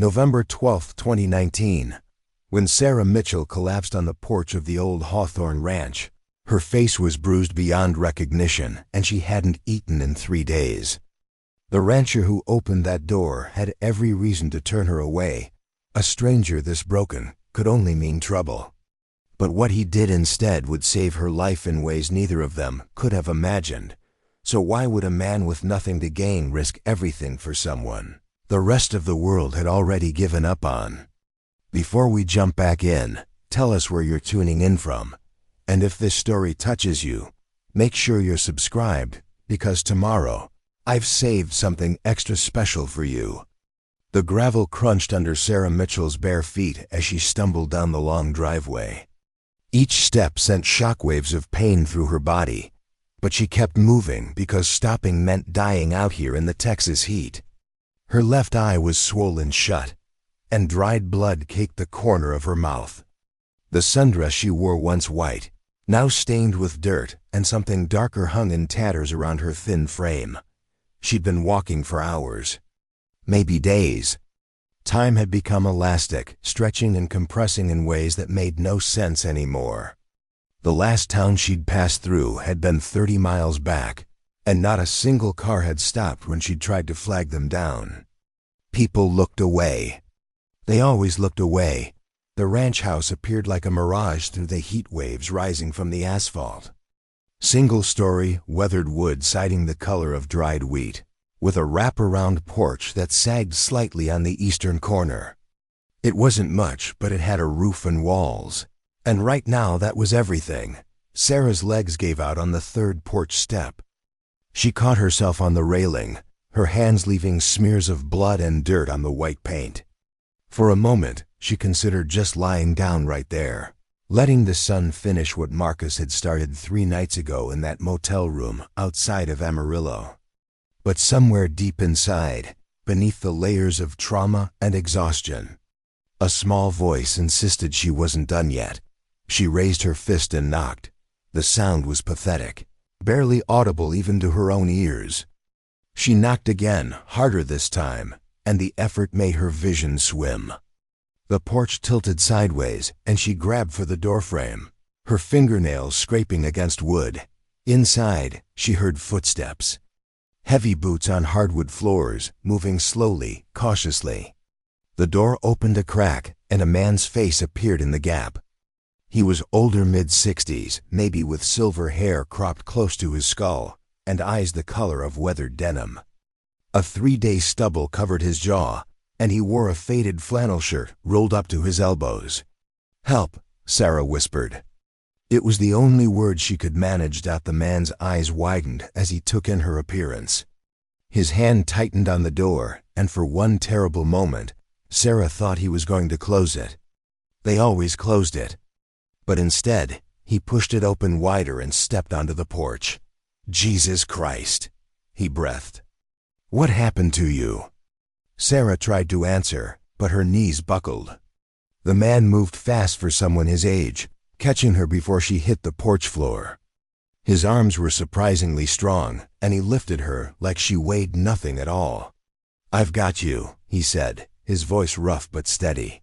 November 12, 2019. When Sarah Mitchell collapsed on the porch of the old Hawthorne Ranch, her face was bruised beyond recognition, and she hadn't eaten in 3 days. The rancher who opened that door had every reason to turn her away. A stranger this broken could only mean trouble. But what he did instead would save her life in ways neither of them could have imagined. So why would a man with nothing to gain risk everything for someone the rest of the world had already given up on? Before we jump back in, tell us where you're tuning in from. And if this story touches you, make sure you're subscribed, because tomorrow, I've saved something extra special for you. The gravel crunched under Sarah Mitchell's bare feet as she stumbled down the long driveway. Each step sent shockwaves of pain through her body, but she kept moving because stopping meant dying out here in the Texas heat. Her left eye was swollen shut, and dried blood caked the corner of her mouth. The sundress she wore, once white, now stained with dirt, and something darker hung in tatters around her thin frame. She'd been walking for hours, maybe days. Time had become elastic, stretching and compressing in ways that made no sense anymore. The last town she'd passed through had been 30 miles back, and not a single car had stopped when she'd tried to flag them down. People looked away. They always looked away. The ranch house appeared like a mirage through the heat waves rising from the asphalt. Single-story, weathered wood siding the color of dried wheat, with a wrap-around porch that sagged slightly on the eastern corner. It wasn't much, but it had a roof and walls. And right now that was everything. Sarah's legs gave out on the third porch step. She caught herself on the railing, her hands leaving smears of blood and dirt on the white paint. For a moment, she considered just lying down right there, letting the sun finish what Marcus had started 3 nights ago in that motel room outside of Amarillo. But somewhere deep inside, beneath the layers of trauma and exhaustion, a small voice insisted she wasn't done yet. She raised her fist and knocked. The sound was pathetic, barely audible even to her own ears. She knocked again, harder this time, and the effort made her vision swim. The porch tilted sideways, and she grabbed for the doorframe, her fingernails scraping against wood. Inside, she heard footsteps. Heavy boots on hardwood floors, moving slowly, cautiously. The door opened a crack, and a man's face appeared in the gap. He was older, mid-60s, maybe with silver hair cropped close to his skull, and eyes the color of weathered denim. A 3-day stubble covered his jaw, and he wore a faded flannel shirt rolled up to his elbows. "Help," Sarah whispered. It was the only word she could manage. The man's eyes widened as he took in her appearance. His hand tightened on the door, and for one terrible moment, Sarah thought he was going to close it. They always closed it. But instead, he pushed it open wider and stepped onto the porch. "Jesus Christ," he breathed. "What happened to you?" Sarah tried to answer, but her knees buckled. The man moved fast for someone his age, catching her before she hit the porch floor. His arms were surprisingly strong, and he lifted her like she weighed nothing at all. "I've got you," he said, his voice rough but steady.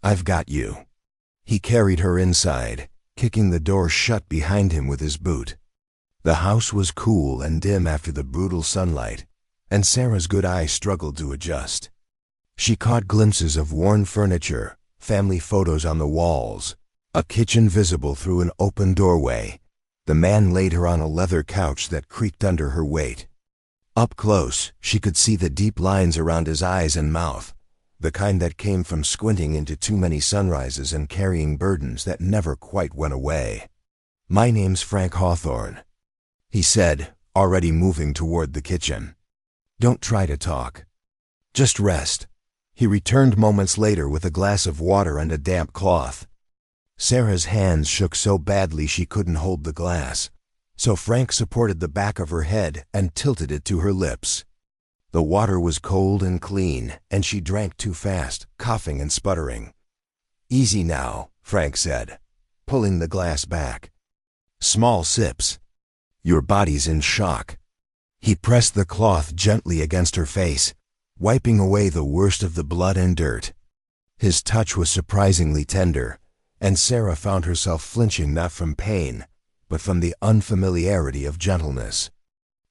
"I've got you." He carried her inside, kicking the door shut behind him with his boot. The house was cool and dim after the brutal sunlight, and Sarah's good eye struggled to adjust. She caught glimpses of worn furniture, family photos on the walls, a kitchen visible through an open doorway. The man laid her on a leather couch that creaked under her weight. Up close, she could see the deep lines around his eyes and mouth, the kind that came from squinting into too many sunrises and carrying burdens that never quite went away. "My name's Frank Hawthorne," he said, already moving toward the kitchen. "Don't try to talk. Just rest." He returned moments later with a glass of water and a damp cloth. Sarah's hands shook so badly she couldn't hold the glass, so Frank supported the back of her head and tilted it to her lips. The water was cold and clean, and she drank too fast, coughing and sputtering. "Easy now," Frank said, pulling the glass back. "Small sips. Your body's in shock." He pressed the cloth gently against her face, wiping away the worst of the blood and dirt. His touch was surprisingly tender, and Sarah found herself flinching not from pain, but from the unfamiliarity of gentleness.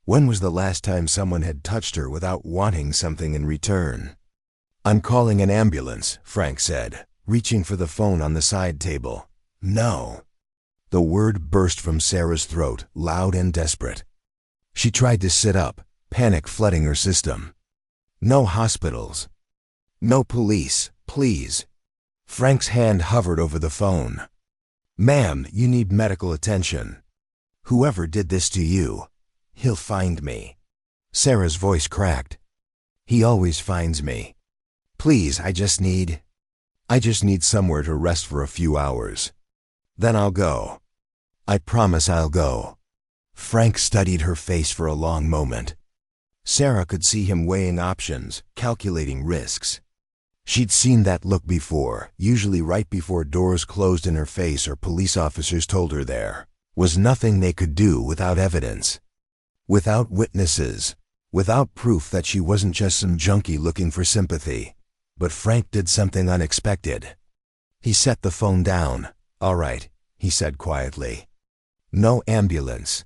When was the last time someone had touched her without wanting something in return? "I'm calling an ambulance," Frank said, reaching for the phone on the side table. "No." The word burst from Sarah's throat, loud and desperate. She tried to sit up, panic flooding her system. "No hospitals. No police, please." Frank's hand hovered over the phone. "Ma'am, you need medical attention. Whoever did this to you, he'll find me." Sarah's voice cracked. "He always finds me. Please, I just need somewhere to rest for a few hours. Then I'll go. I promise I'll go." Frank studied her face for a long moment. Sarah could see him weighing options, calculating risks. She'd seen that look before, usually right before doors closed in her face or police officers told her there was nothing they could do without evidence, without witnesses, without proof that she wasn't just some junkie looking for sympathy. But Frank did something unexpected. He set the phone down. "All right," he said quietly. "No ambulance.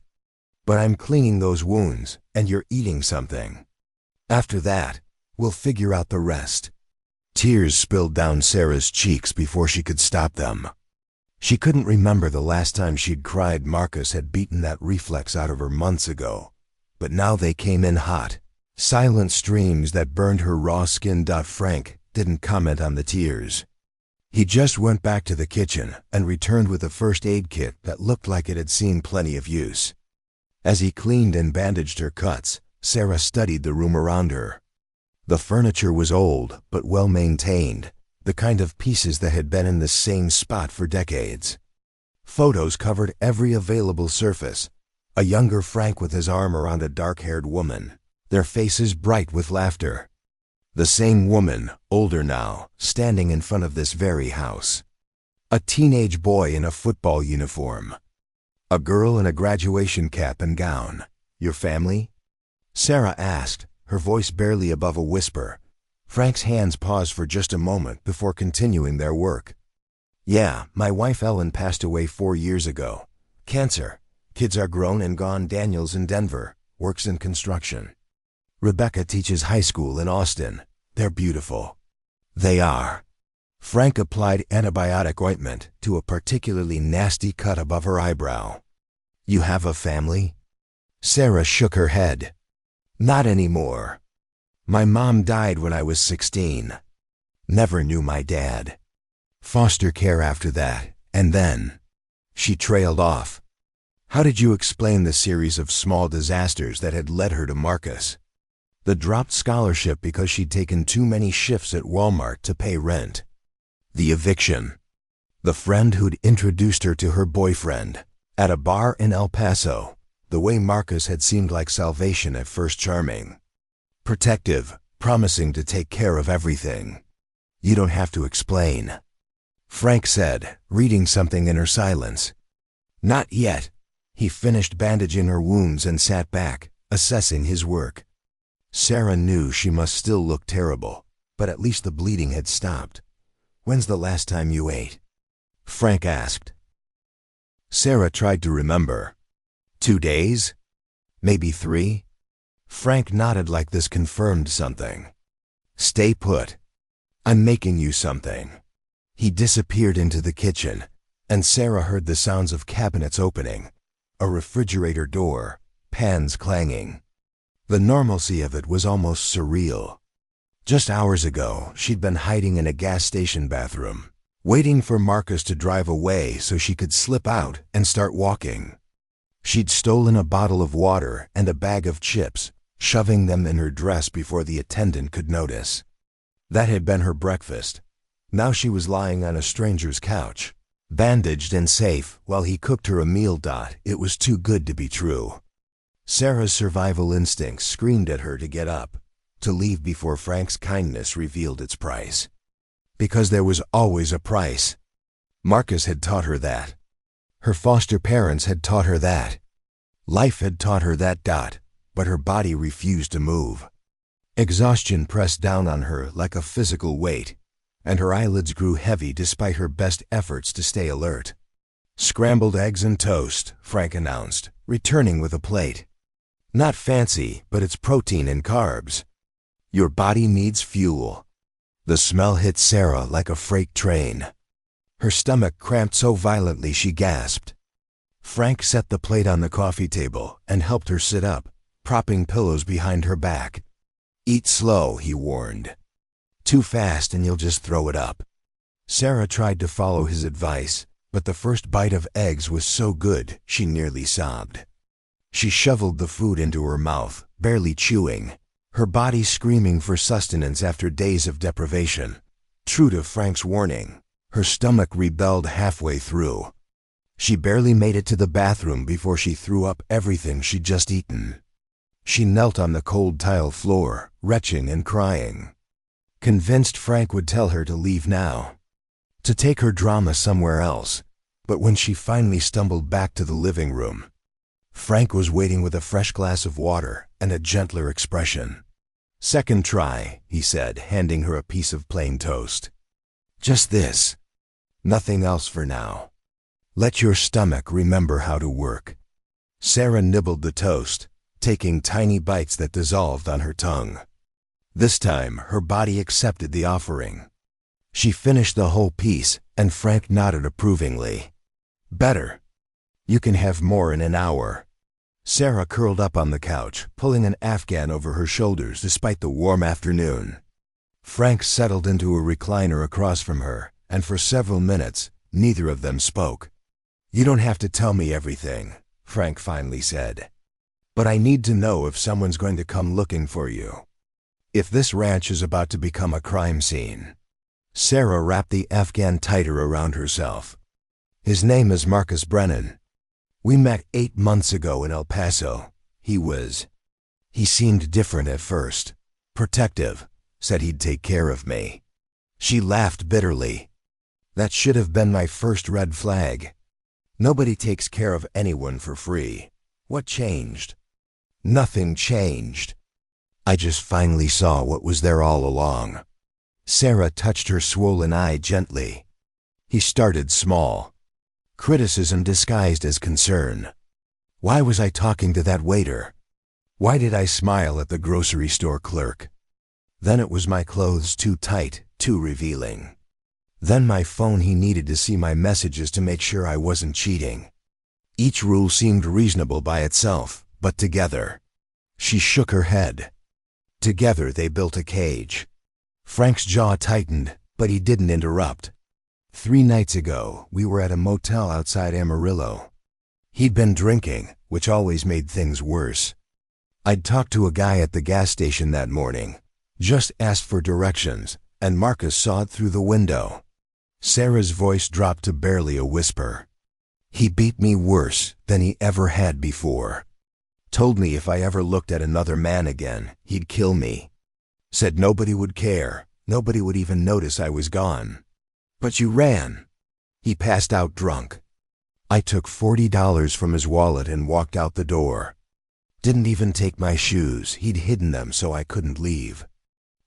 But I'm cleaning those wounds, and you're eating something. After that, we'll figure out the rest." Tears spilled down Sarah's cheeks before she could stop them. She couldn't remember the last time she'd cried. Marcus had beaten that reflex out of her months ago, but now they came in hot, silent streams that burned her raw skin. Frank didn't comment on the tears. He just went back to the kitchen and returned with a first aid kit that looked like it had seen plenty of use. As he cleaned and bandaged her cuts, Sarah studied the room around her. The furniture was old but well maintained, the kind of pieces that had been in the same spot for decades. Photos covered every available surface. A younger Frank with his arm around a dark-haired woman, their faces bright with laughter. The same woman, older now, standing in front of this very house. A teenage boy in a football uniform. A girl in a graduation cap and gown. "Your family?" Sarah asked, her voice barely above a whisper. Frank's hands paused for just a moment before continuing their work. "Yeah, my wife Ellen passed away 4 years ago. Cancer. Kids are grown and gone. Daniel's in Denver, works in construction. Rebecca teaches high school in Austin. They're beautiful." "They are." Frank applied antibiotic ointment to a particularly nasty cut above her eyebrow. "You have a family?" Sarah shook her head. "Not anymore. My mom died when I was 16. Never knew my dad. Foster care after that, and then..." She trailed off. How did you explain the series of small disasters that had led her to Marcus? The dropped scholarship because she'd taken too many shifts at Walmart to pay rent. The eviction. The friend who'd introduced her to her boyfriend at a bar in El Paso. The way Marcus had seemed like salvation at first, charming, protective, promising to take care of everything. "You don't have to explain," Frank said, reading something in her silence. "Not yet." He finished bandaging her wounds and sat back, assessing his work. Sarah knew she must still look terrible, but at least the bleeding had stopped. "When's the last time you ate?" Frank asked. Sarah tried to remember. 2 days? Maybe 3? Frank nodded like this confirmed something. "Stay put. I'm making you something." He disappeared into the kitchen, and Sarah heard the sounds of cabinets opening, a refrigerator door, pans clanging. The normalcy of it was almost surreal. Just hours ago, she'd been hiding in a gas station bathroom, waiting for Marcus to drive away so she could slip out and start walking. She'd stolen a bottle of water and a bag of chips, shoving them in her dress before the attendant could notice. That had been her breakfast. Now she was lying on a stranger's couch, bandaged and safe, while he cooked her a meal. It was too good to be true. Sarah's survival instincts screamed at her to get up, to leave before Frank's kindness revealed its price. Because there was always a price. Marcus had taught her that. Her foster parents had taught her that. Life had taught her that. But her body refused to move. Exhaustion pressed down on her like a physical weight, and her eyelids grew heavy despite her best efforts to stay alert. "Scrambled eggs and toast," Frank announced, returning with a plate. "Not fancy, but it's protein and carbs. Your body needs fuel." The smell hit Sarah like a freight train. Her stomach cramped so violently she gasped. Frank set the plate on the coffee table and helped her sit up, propping pillows behind her back. "Eat slow," he warned. "Too fast and you'll just throw it up." Sarah tried to follow his advice, but the first bite of eggs was so good she nearly sobbed. She shoveled the food into her mouth, barely chewing, her body screaming for sustenance after days of deprivation. True to Frank's warning, her stomach rebelled halfway through. She barely made it to the bathroom before she threw up everything she'd just eaten. She knelt on the cold tile floor, retching and crying, convinced Frank would tell her to leave now, to take her drama somewhere else. But when she finally stumbled back to the living room, Frank was waiting with a fresh glass of water and a gentler expression. "Second try," he said, handing her a piece of plain toast. "Just this. Nothing else for now. Let your stomach remember how to work." Sarah nibbled the toast, taking tiny bites that dissolved on her tongue. This time, her body accepted the offering. She finished the whole piece, and Frank nodded approvingly. "Better. You can have more in an hour." Sarah curled up on the couch, pulling an Afghan over her shoulders despite the warm afternoon. Frank settled into a recliner across from her, and for several minutes, neither of them spoke. "You don't have to tell me everything," Frank finally said. "But I need to know if someone's going to come looking for you. If this ranch is about to become a crime scene." Sarah wrapped the Afghan tighter around herself. "His name is Marcus Brennan. We met 8 months ago in El Paso. He seemed different at first. Protective. Said he'd take care of me." She laughed bitterly. "That should have been my first red flag. Nobody takes care of anyone for free. What changed?" "Nothing changed. I just finally saw what was there all along." Sarah touched her swollen eye gently. He started small. Criticism disguised as concern. "Why was I talking to that waiter? Why did I smile at the grocery store clerk? Then it was my clothes too tight, too revealing. Then my phone, he needed to see my messages to make sure I wasn't cheating." Each rule seemed reasonable by itself, but together. She shook her head. Together they built a cage. Frank's jaw tightened, but he didn't interrupt. 3 nights ago, we were at a motel outside Amarillo. He'd been drinking, which always made things worse. I'd talked to a guy at the gas station that morning, just asked for directions, and Marcus saw it through the window. Sarah's voice dropped to barely a whisper. "He beat me worse than he ever had before. Told me if I ever looked at another man again, he'd kill me. Said nobody would care, nobody would even notice I was gone. But you ran." He passed out drunk. I took $40 from his wallet and walked out the door. Didn't even take my shoes, he'd hidden them so I couldn't leave.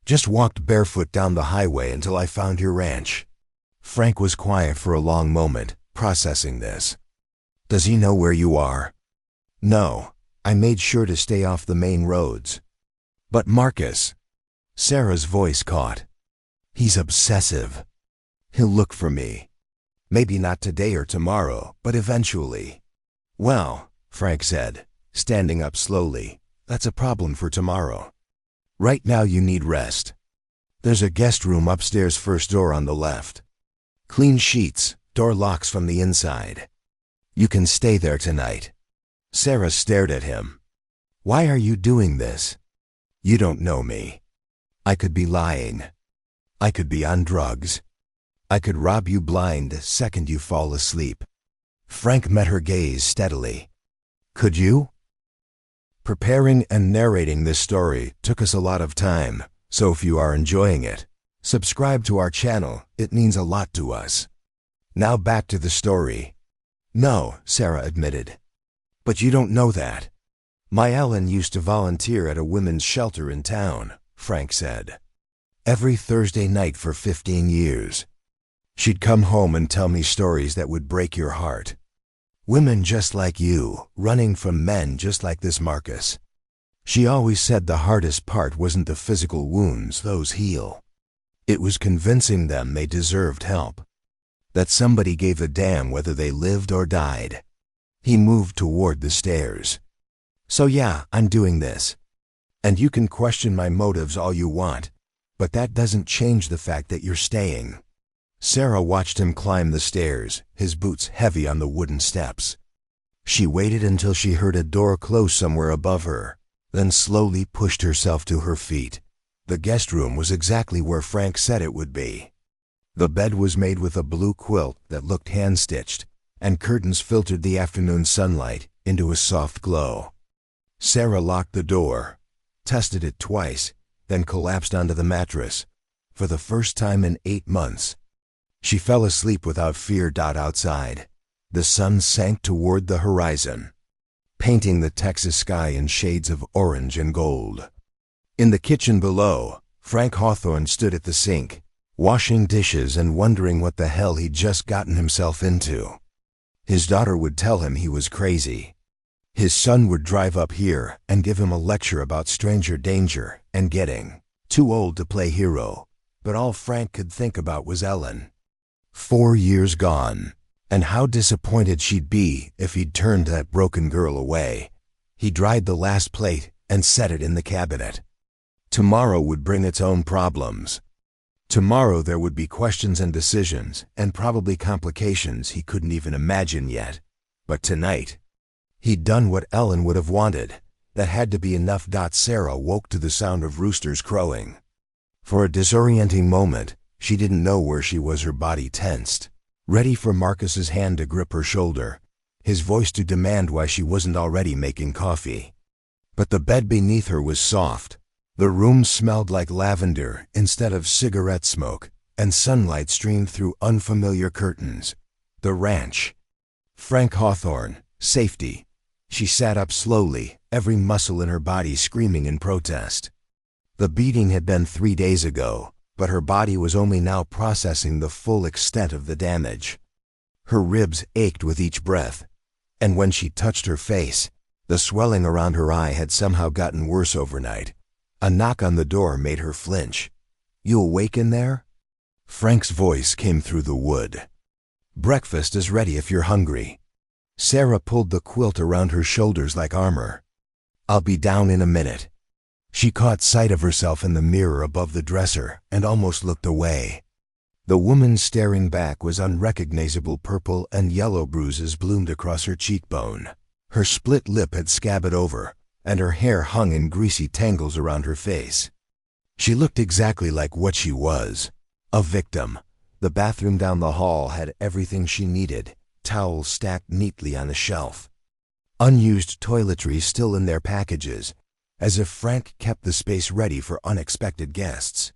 Just walked barefoot down the highway until I found your ranch." Frank was quiet for a long moment, processing this. "Does he know where you are?" "No. I made sure to stay off the main roads." "But Marcus," Sarah's voice caught. "He's obsessive. He'll look for me. Maybe not today or tomorrow, but eventually." "Well," Frank said, standing up slowly, "that's a problem for tomorrow. Right now you need rest. There's a guest room upstairs, first door on the left. Clean sheets, door locks from the inside. You can stay there tonight." Sarah stared at him. "Why are you doing this? You don't know me. I could be lying. I could be on drugs. I could rob you blind the second you fall asleep." Frank met her gaze steadily. "Could you?" Preparing and narrating this story took us a lot of time, so if you are enjoying it, subscribe to our channel, it means a lot to us. Now back to the story. "No," Sarah admitted. "But you don't know that. My Ellen used to volunteer at a women's shelter in town," Frank said. Every Thursday night for 15 years. She'd come home and tell me stories that would break your heart. Women just like you, running from men just like this Marcus. She always said the hardest part wasn't the physical wounds, those heal. It was convincing them they deserved help. That somebody gave a damn whether they lived or died. He moved toward the stairs. So yeah, I'm doing this. And you can question my motives all you want, but that doesn't change the fact that you're staying. Sarah watched him climb the stairs, his boots heavy on the wooden steps. She waited until she heard a door close somewhere above her, then slowly pushed herself to her feet. The guest room was exactly where Frank said it would be. The bed was made with a blue quilt that looked hand-stitched, and curtains filtered the afternoon sunlight into a soft glow. Sarah locked the door, tested it twice, then collapsed onto the mattress, for the first time in 8 months. She fell asleep without fear. Outside, the sun sank toward the horizon, painting the Texas sky in shades of orange and gold. In the kitchen below, Frank Hawthorne stood at the sink, washing dishes and wondering what the hell he'd just gotten himself into. His daughter would tell him he was crazy. His son would drive up here and give him a lecture about stranger danger and getting too old to play hero, but all Frank could think about was Ellen. 4 years gone, and how disappointed she'd be if he'd turned that broken girl away. He dried the last plate and set it in the cabinet. Tomorrow would bring its own problems. Tomorrow there would be questions and decisions, and probably complications he couldn't even imagine yet. But tonight, he'd done what Ellen would have wanted. That had to be enough. Sarah woke to the sound of roosters crowing. For a disorienting moment, she didn't know where she was. Her body tensed, ready for Marcus's hand to grip her shoulder, his voice to demand why she wasn't already making coffee. But the bed beneath her was soft. The room smelled like lavender instead of cigarette smoke, and sunlight streamed through unfamiliar curtains. The ranch. Frank Hawthorne. Safety. She sat up slowly, every muscle in her body screaming in protest. The beating had been 3 days ago, but her body was only now processing the full extent of the damage. Her ribs ached with each breath, and when she touched her face, the swelling around her eye had somehow gotten worse overnight. A knock on the door made her flinch. "You awake in there?" Frank's voice came through the wood. "Breakfast is ready if you're hungry." Sarah pulled the quilt around her shoulders like armor. "I'll be down in a minute." She caught sight of herself in the mirror above the dresser and almost looked away. The woman staring back was unrecognizable. Purple and yellow bruises bloomed across her cheekbone. Her split lip had scabbed over, and her hair hung in greasy tangles around her face. She looked exactly like what she was, a victim. The bathroom down the hall had everything she needed, towels stacked neatly on a shelf. Unused toiletries still in their packages, as if Frank kept the space ready for unexpected guests.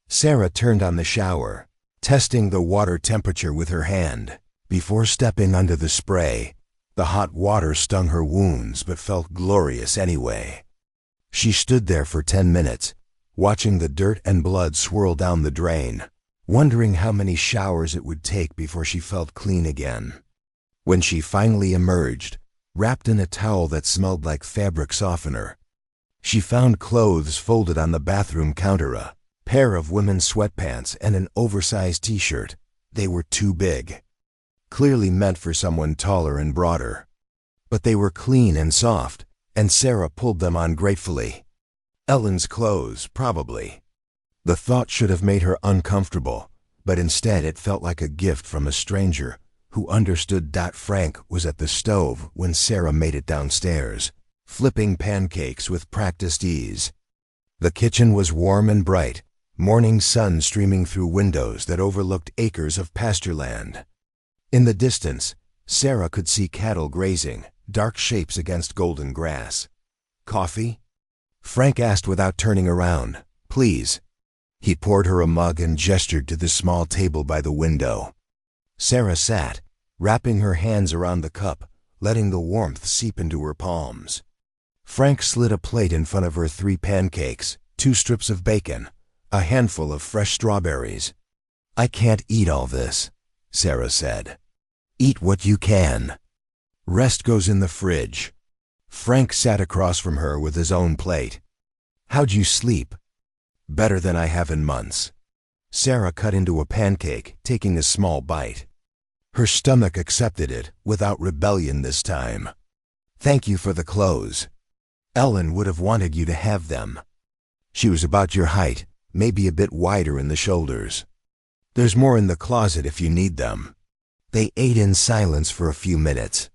Sarah turned on the shower, testing the water temperature with her hand. Before stepping under the spray, the hot water stung her wounds but felt glorious anyway. She stood there for 10 minutes, watching the dirt and blood swirl down the drain, wondering how many showers it would take before she felt clean again. When she finally emerged, wrapped in a towel that smelled like fabric softener, she found clothes folded on the bathroom counter, a pair of women's sweatpants and an oversized t-shirt. They were too big, clearly meant for someone taller and broader. But they were clean and soft, and Sarah pulled them on gratefully. Ellen's clothes, probably. The thought should have made her uncomfortable, but instead it felt like a gift from a stranger who understood. Frank was at the stove when Sarah made it downstairs, flipping pancakes with practiced ease. The kitchen was warm and bright, morning sun streaming through windows that overlooked acres of pasture land. In the distance, Sarah could see cattle grazing, dark shapes against golden grass. "Coffee?" Frank asked without turning around. "Please." He poured her a mug and gestured to the small table by the window. Sarah sat, wrapping her hands around the cup, letting the warmth seep into her palms. Frank slid a plate in front of her, 3 pancakes, 2 strips of bacon, a handful of fresh strawberries. "I can't eat all this," Sarah said. "Eat what you can. Rest goes in the fridge." Frank sat across from her with his own plate. "How'd you sleep?" "Better than I have in months." Sarah cut into a pancake, taking a small bite. Her stomach accepted it, without rebellion this time. "Thank you for the clothes. Ellen would have wanted you to have them. She was about your height, maybe a bit wider in the shoulders. There's more in the closet if you need them." They ate in silence for a few minutes.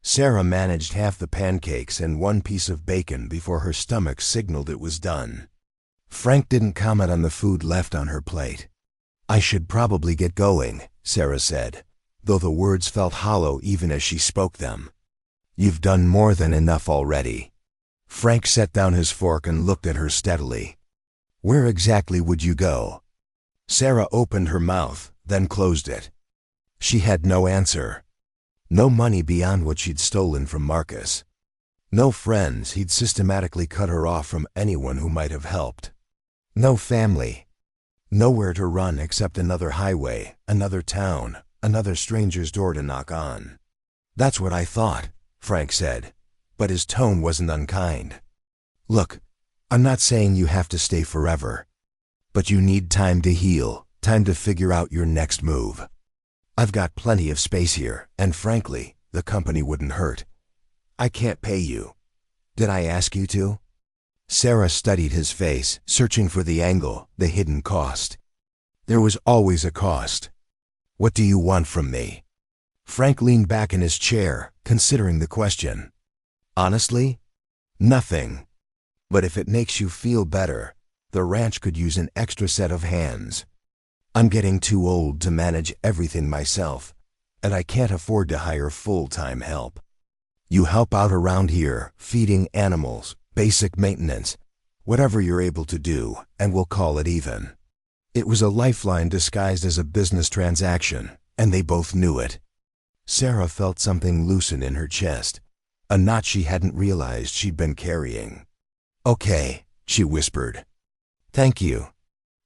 Sarah managed half the pancakes and 1 piece of bacon before her stomach signaled it was done. Frank didn't comment on the food left on her plate. "I should probably get going," Sarah said, though the words felt hollow even as she spoke them. "You've done more than enough already." Frank set down his fork and looked at her steadily. "Where exactly would you go?" Sarah opened her mouth, then closed it. She had no answer. No money beyond what she'd stolen from Marcus. No friends, he'd systematically cut her off from anyone who might have helped. No family. Nowhere to run except another highway, another town, another stranger's door to knock on. "That's what I thought," Frank said, but his tone wasn't unkind. "Look, I'm not saying you have to stay forever, but you need time to heal, time to figure out your next move. I've got plenty of space here, and frankly, the company wouldn't hurt. I can't pay you. Did I ask you to?" Sarah studied his face, searching for the angle, the hidden cost. There was always a cost. "What do you want from me?" Frank leaned back in his chair, considering the question. "Honestly? Nothing. But if it makes you feel better, the ranch could use an extra set of hands. I'm getting too old to manage everything myself, and I can't afford to hire full-time help. You help out around here, feeding animals, basic maintenance, whatever you're able to do, and we'll call it even." It was a lifeline disguised as a business transaction, and they both knew it. Sarah felt something loosen in her chest, a knot she hadn't realized she'd been carrying. "Okay," she whispered. "Thank you."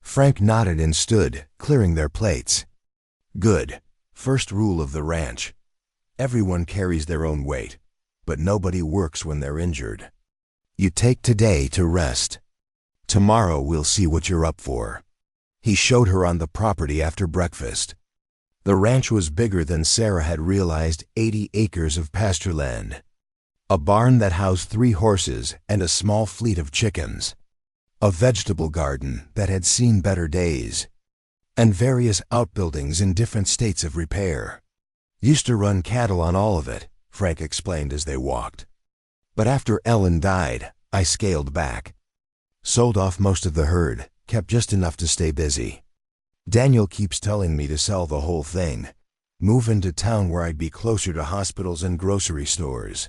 Frank nodded and stood, clearing their plates. "Good. First rule of the ranch. Everyone carries their own weight, but nobody works when they're injured. You take today to rest. Tomorrow we'll see what you're up for." He showed her on the property after breakfast. The ranch was bigger than Sarah had realized, 80 acres of pasture land. A barn that housed 3 horses and a small fleet of chickens. A vegetable garden that had seen better days. And various outbuildings in different states of repair. "Used to run cattle on all of it," Frank explained as they walked. "But after Ellen died, I scaled back. Sold off most of the herd, kept just enough to stay busy. Daniel keeps telling me to sell the whole thing, move into town where I'd be closer to hospitals and grocery stores.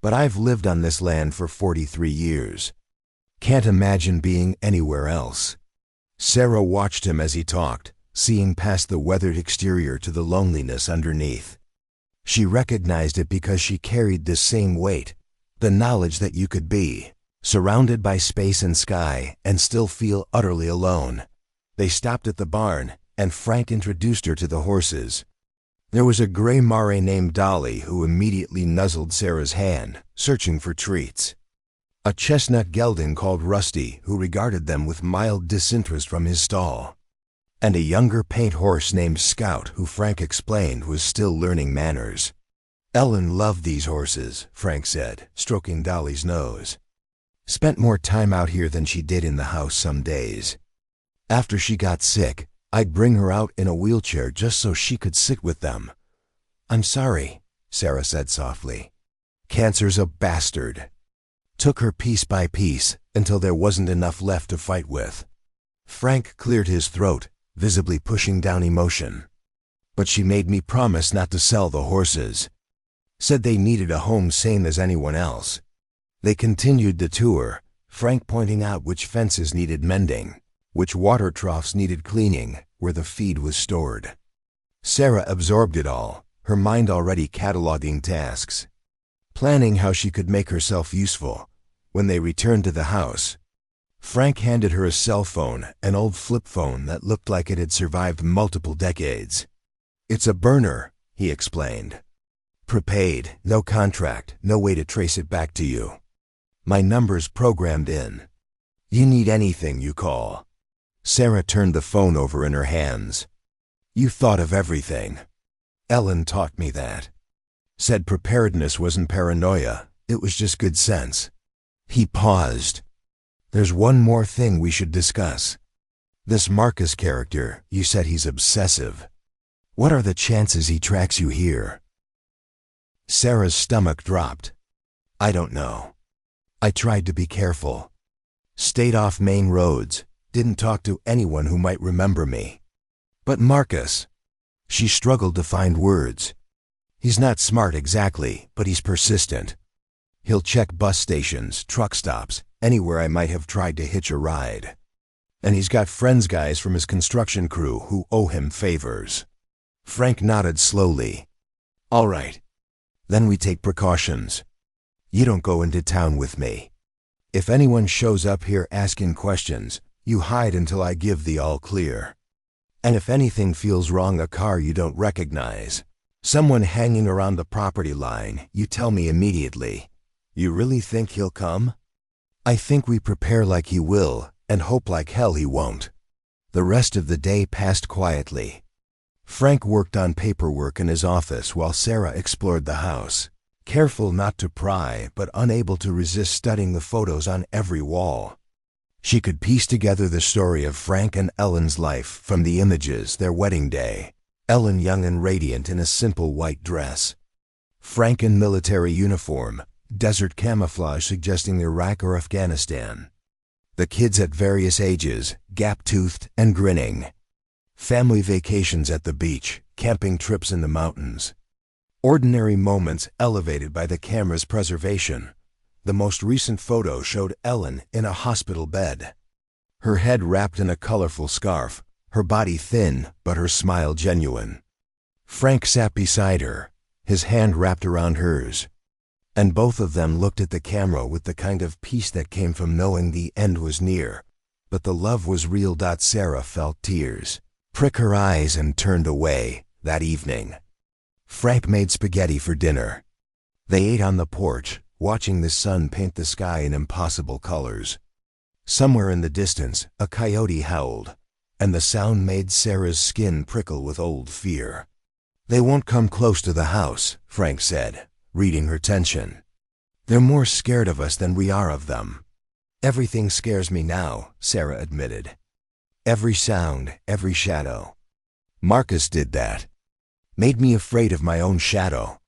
But I've lived on this land for 43 years. Can't imagine being anywhere else." Sarah watched him as he talked, seeing past the weathered exterior to the loneliness underneath. She recognized it because she carried this same weight, the knowledge that you could be surrounded by space and sky and still feel utterly alone. They stopped at the barn, and Frank introduced her to the horses. There was a gray mare named Dolly who immediately nuzzled Sarah's hand, searching for treats. A chestnut gelding called Rusty who regarded them with mild disinterest from his stall. And a younger paint horse named Scout who Frank explained was still learning manners. "Ellen loved these horses," Frank said, stroking Dolly's nose. "Spent more time out here than she did in the house some days. After she got sick, I'd bring her out in a wheelchair just so she could sit with them." "I'm sorry," Sarah said softly. "Cancer's a bastard." Took her piece by piece until there wasn't enough left to fight with. Frank cleared his throat, visibly pushing down emotion. "But she made me promise not to sell the horses. Said they needed a home same as anyone else." They continued the tour, Frank pointing out which fences needed mending, which water troughs needed cleaning, where the feed was stored. Sarah absorbed it all, her mind already cataloging tasks. Planning how she could make herself useful when they returned to the house. Frank handed her a cell phone, an old flip phone that looked like it had survived multiple decades. "It's a burner," he explained. "Prepaid, no contract, no way to trace it back to you. My number's programmed in. You need anything, you call." Sarah turned the phone over in her hands. "You thought of everything. Ellen taught me that. Said preparedness wasn't paranoia, it was just good sense." He paused. "There's one more thing we should discuss. This Marcus character, you said he's obsessive. What are the chances he tracks you here?" Sarah's stomach dropped. "I don't know. I tried to be careful. Stayed off main roads, didn't talk to anyone who might remember me. But Marcus..." She struggled to find words. "He's not smart exactly, but he's persistent. He'll check bus stations, truck stops, anywhere I might have tried to hitch a ride. And he's got friends guys from his construction crew who owe him favors." Frank nodded slowly. "All right. Then we take precautions. You don't go into town with me. If anyone shows up here asking questions, you hide until I give the all clear. And if anything feels wrong, a car you don't recognize, someone hanging around the property line, you tell me immediately. You really think he'll come?" "I think we prepare like he will, and hope like hell he won't." The rest of the day passed quietly. Frank worked on paperwork in his office while Sarah explored the house, careful not to pry but unable to resist studying the photos on every wall. She could piece together the story of Frank and Ellen's life from the images their wedding day. Ellen young and radiant in a simple white dress. Frank in military uniform, desert camouflage suggesting Iraq or Afghanistan. The kids at various ages, gap-toothed and grinning. Family vacations at the beach, camping trips in the mountains. Ordinary moments elevated by the camera's preservation. The most recent photo showed Ellen in a hospital bed. Her head wrapped in a colorful scarf, her body thin but her smile genuine. Frank sat beside her, his hand wrapped around hers. And both of them looked at the camera with the kind of peace that came from knowing the end was near. But the love was real. Sarah felt tears prick her eyes and turned away. That evening, Frank made spaghetti for dinner. They ate on the porch, watching the sun paint the sky in impossible colors. Somewhere in the distance, a coyote howled, and the sound made Sarah's skin prickle with old fear. "They won't come close to the house," Frank said, reading her tension. "They're more scared of us than we are of them." "Everything scares me now," Sarah admitted. "Every sound, every shadow. Marcus did that. Made me afraid of my own shadow."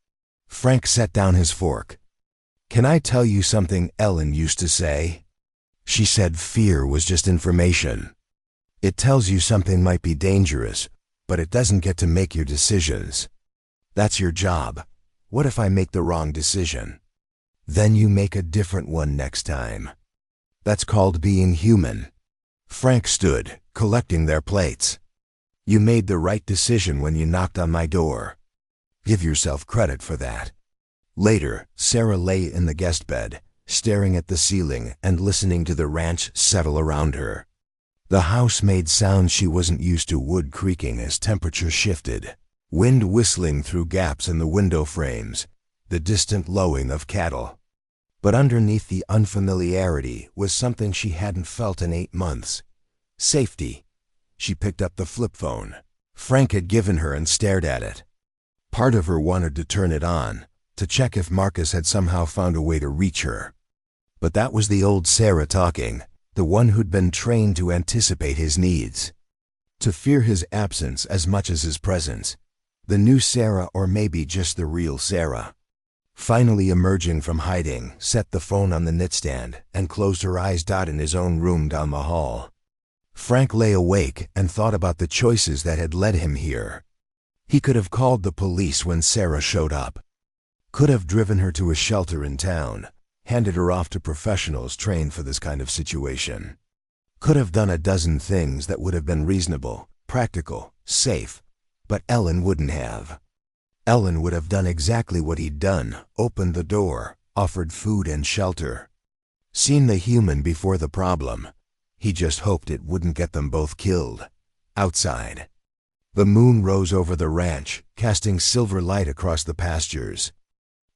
Frank set down his fork. "Can I tell you something Ellen used to say? She said fear was just information. It tells you something might be dangerous, but it doesn't get to make your decisions. That's your job. What if I make the wrong decision? Then you make a different one next time. That's called being human." Frank stood, collecting their plates. "You made the right decision when you knocked on my door. Give yourself credit for that." Later, Sarah lay in the guest bed, staring at the ceiling and listening to the ranch settle around her. The house made sounds she wasn't used to, wood creaking as temperature shifted, wind whistling through gaps in the window frames, the distant lowing of cattle. But underneath the unfamiliarity was something she hadn't felt in 8 months. Safety. She picked up the flip phone Frank had given her and stared at it. Part of her wanted to turn it on, to check if Marcus had somehow found a way to reach her. But that was the old Sarah talking, the one who'd been trained to anticipate his needs, to fear his absence as much as his presence. The new Sarah, or maybe just the real Sarah. Finally emerging from hiding, set the phone on the nightstand and closed her eyes. In his own room down the hall, Frank lay awake and thought about the choices that had led him here. He could have called the police when Sarah showed up. Could have driven her to a shelter in town, handed her off to professionals trained for this kind of situation. Could have done a dozen things that would have been reasonable, practical, safe, but Ellen wouldn't have. Ellen would have done exactly what he'd done, opened the door, offered food and shelter. Seen the human before the problem, He just hoped it wouldn't get them both killed. Outside, the moon rose over the ranch, casting silver light across the pastures.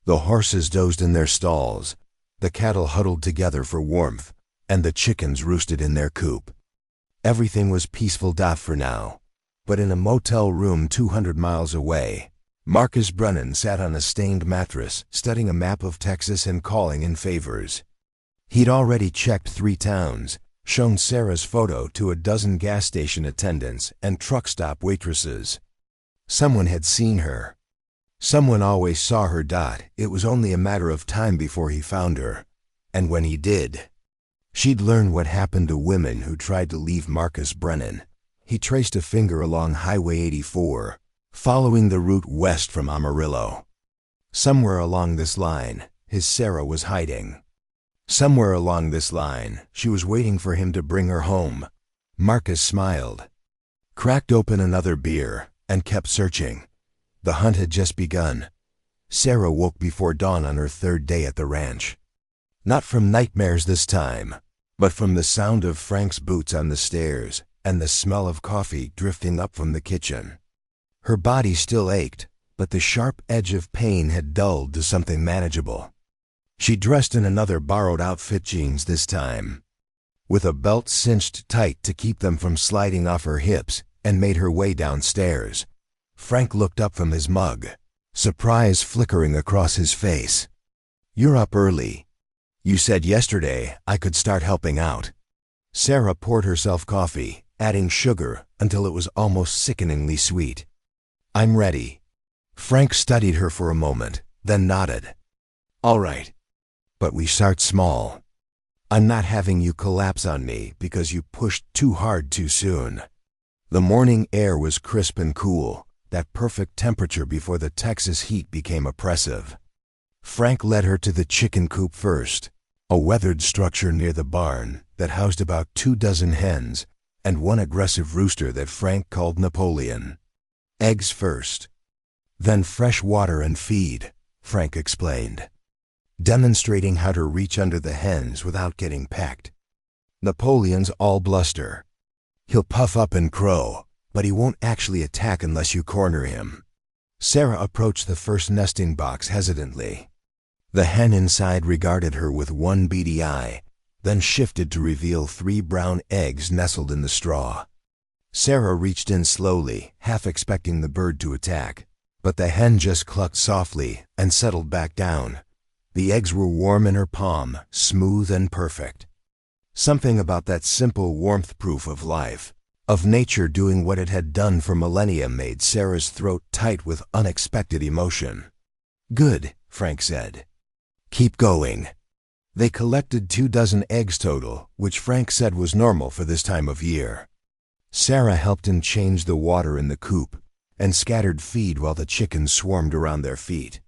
The horses dozed in their stalls, the cattle huddled together for warmth, and the chickens roosted in their coop. Everything was peaceful for now, but in a motel room 200 miles away, Marcus Brennan sat on a stained mattress, studying a map of Texas and calling in favors. He'd already checked 3 towns, shown Sarah's photo to a dozen gas station attendants and truck stop waitresses. Someone had seen her. Someone always saw her. It was only a matter of time before he found her. And when he did, she'd learn what happened to women who tried to leave Marcus Brennan. He traced a finger along Highway 84, following the route west from Amarillo. Somewhere along this line, his Sarah was hiding. Somewhere along this line, she was waiting for him to bring her home. Marcus smiled, cracked open another beer, and kept searching. The hunt had just begun. Sarah woke before dawn on her 3rd day at the ranch. Not from nightmares this time, but from the sound of Frank's boots on the stairs and the smell of coffee drifting up from the kitchen. Her body still ached, but the sharp edge of pain had dulled to something manageable. She dressed in another borrowed outfit, jeans this time, with a belt cinched tight to keep them from sliding off her hips, and made her way downstairs. Frank looked up from his mug, surprise flickering across his face. "You're up early. You said yesterday I could start helping out." Sarah poured herself coffee, adding sugar until it was almost sickeningly sweet. "I'm ready." Frank studied her for a moment, then nodded. "All right. But we start small. I'm not having you collapse on me because you pushed too hard too soon." The morning air was crisp and cool, that perfect temperature before the Texas heat became oppressive. Frank led her to the chicken coop first, a weathered structure near the barn that housed about 24 hens and one aggressive rooster that Frank called Napoleon. "Eggs first, then fresh water and feed," Frank explained, demonstrating how to reach under the hens without getting pecked. "Napoleon's all bluster. He'll puff up and crow, but he won't actually attack unless you corner him." Sarah approached the first nesting box hesitantly. The hen inside regarded her with one beady eye, then shifted to reveal 3 brown eggs nestled in the straw. Sarah reached in slowly, half expecting the bird to attack, but the hen just clucked softly and settled back down. The eggs were warm in her palm, smooth and perfect. Something about that simple warmth proof of life, of nature doing what it had done for millennia, made Sarah's throat tight with unexpected emotion. "Good," Frank said. "Keep going." They collected 24 eggs total, which Frank said was normal for this time of year. Sarah helped him change the water in the coop and scattered feed while the chickens swarmed around their feet.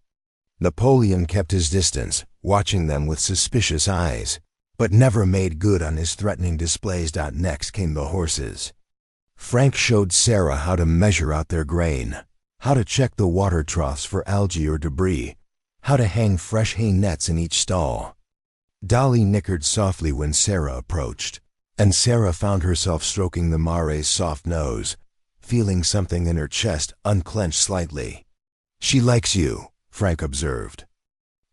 Napoleon kept his distance, watching them with suspicious eyes, but never made good on his threatening displays. Next came the horses. Frank showed Sarah how to measure out their grain, how to check the water troughs for algae or debris, how to hang fresh hay nets in each stall. Dolly nickered softly when Sarah approached, and Sarah found herself stroking the mare's soft nose, feeling something in her chest unclench slightly. "She likes you," Frank observed.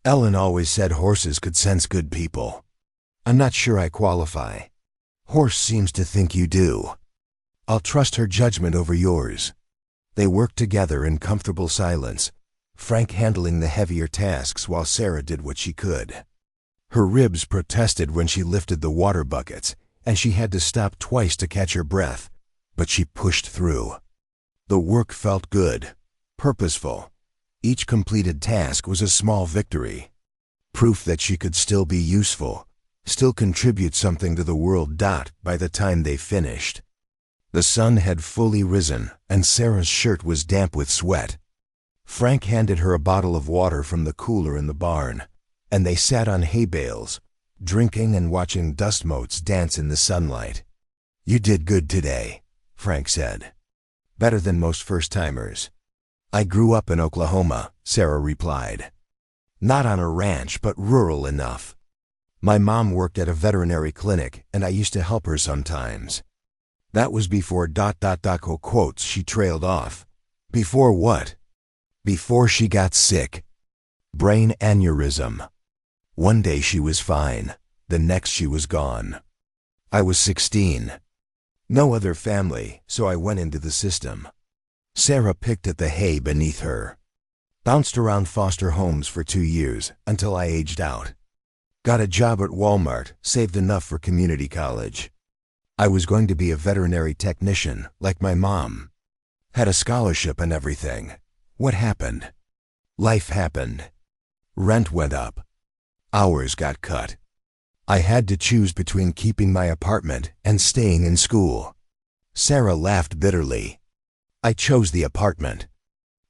"Ellen always said horses could sense good people. I'm not sure I qualify. Horse seems to think you do. I'll trust her judgment over yours." They worked together in comfortable silence, Frank handling the heavier tasks while Sarah did what she could. Her ribs protested when she lifted the water buckets, and she had to stop twice to catch her breath, but she pushed through. The work felt good, purposeful. Each completed task was a small victory, proof that she could still be useful, still contribute something to the world. By the time they finished, the sun had fully risen, and Sarah's shirt was damp with sweat. Frank handed her a bottle of water from the cooler in the barn, and they sat on hay bales, drinking and watching dust motes dance in the sunlight. "You did good today," Frank said. "Better than most first-timers." "I grew up in Oklahoma," Sarah replied. "Not on a ranch, but rural enough. My mom worked at a veterinary clinic, and I used to help her sometimes. That was before ... quotes she trailed off. Before what? Before she got sick. Brain aneurysm. One day she was fine, the next she was gone. I was 16. No other family, so I went into the system. Sarah picked at the hay beneath her. Bounced around foster homes for 2 years, until I aged out. Got a job at Walmart, saved enough for community college. I was going to be a veterinary technician, like my mom. Had a scholarship and everything. What happened? Life happened. Rent went up. Hours got cut. I had to choose between keeping my apartment and staying in school. Sarah laughed bitterly. I chose the apartment.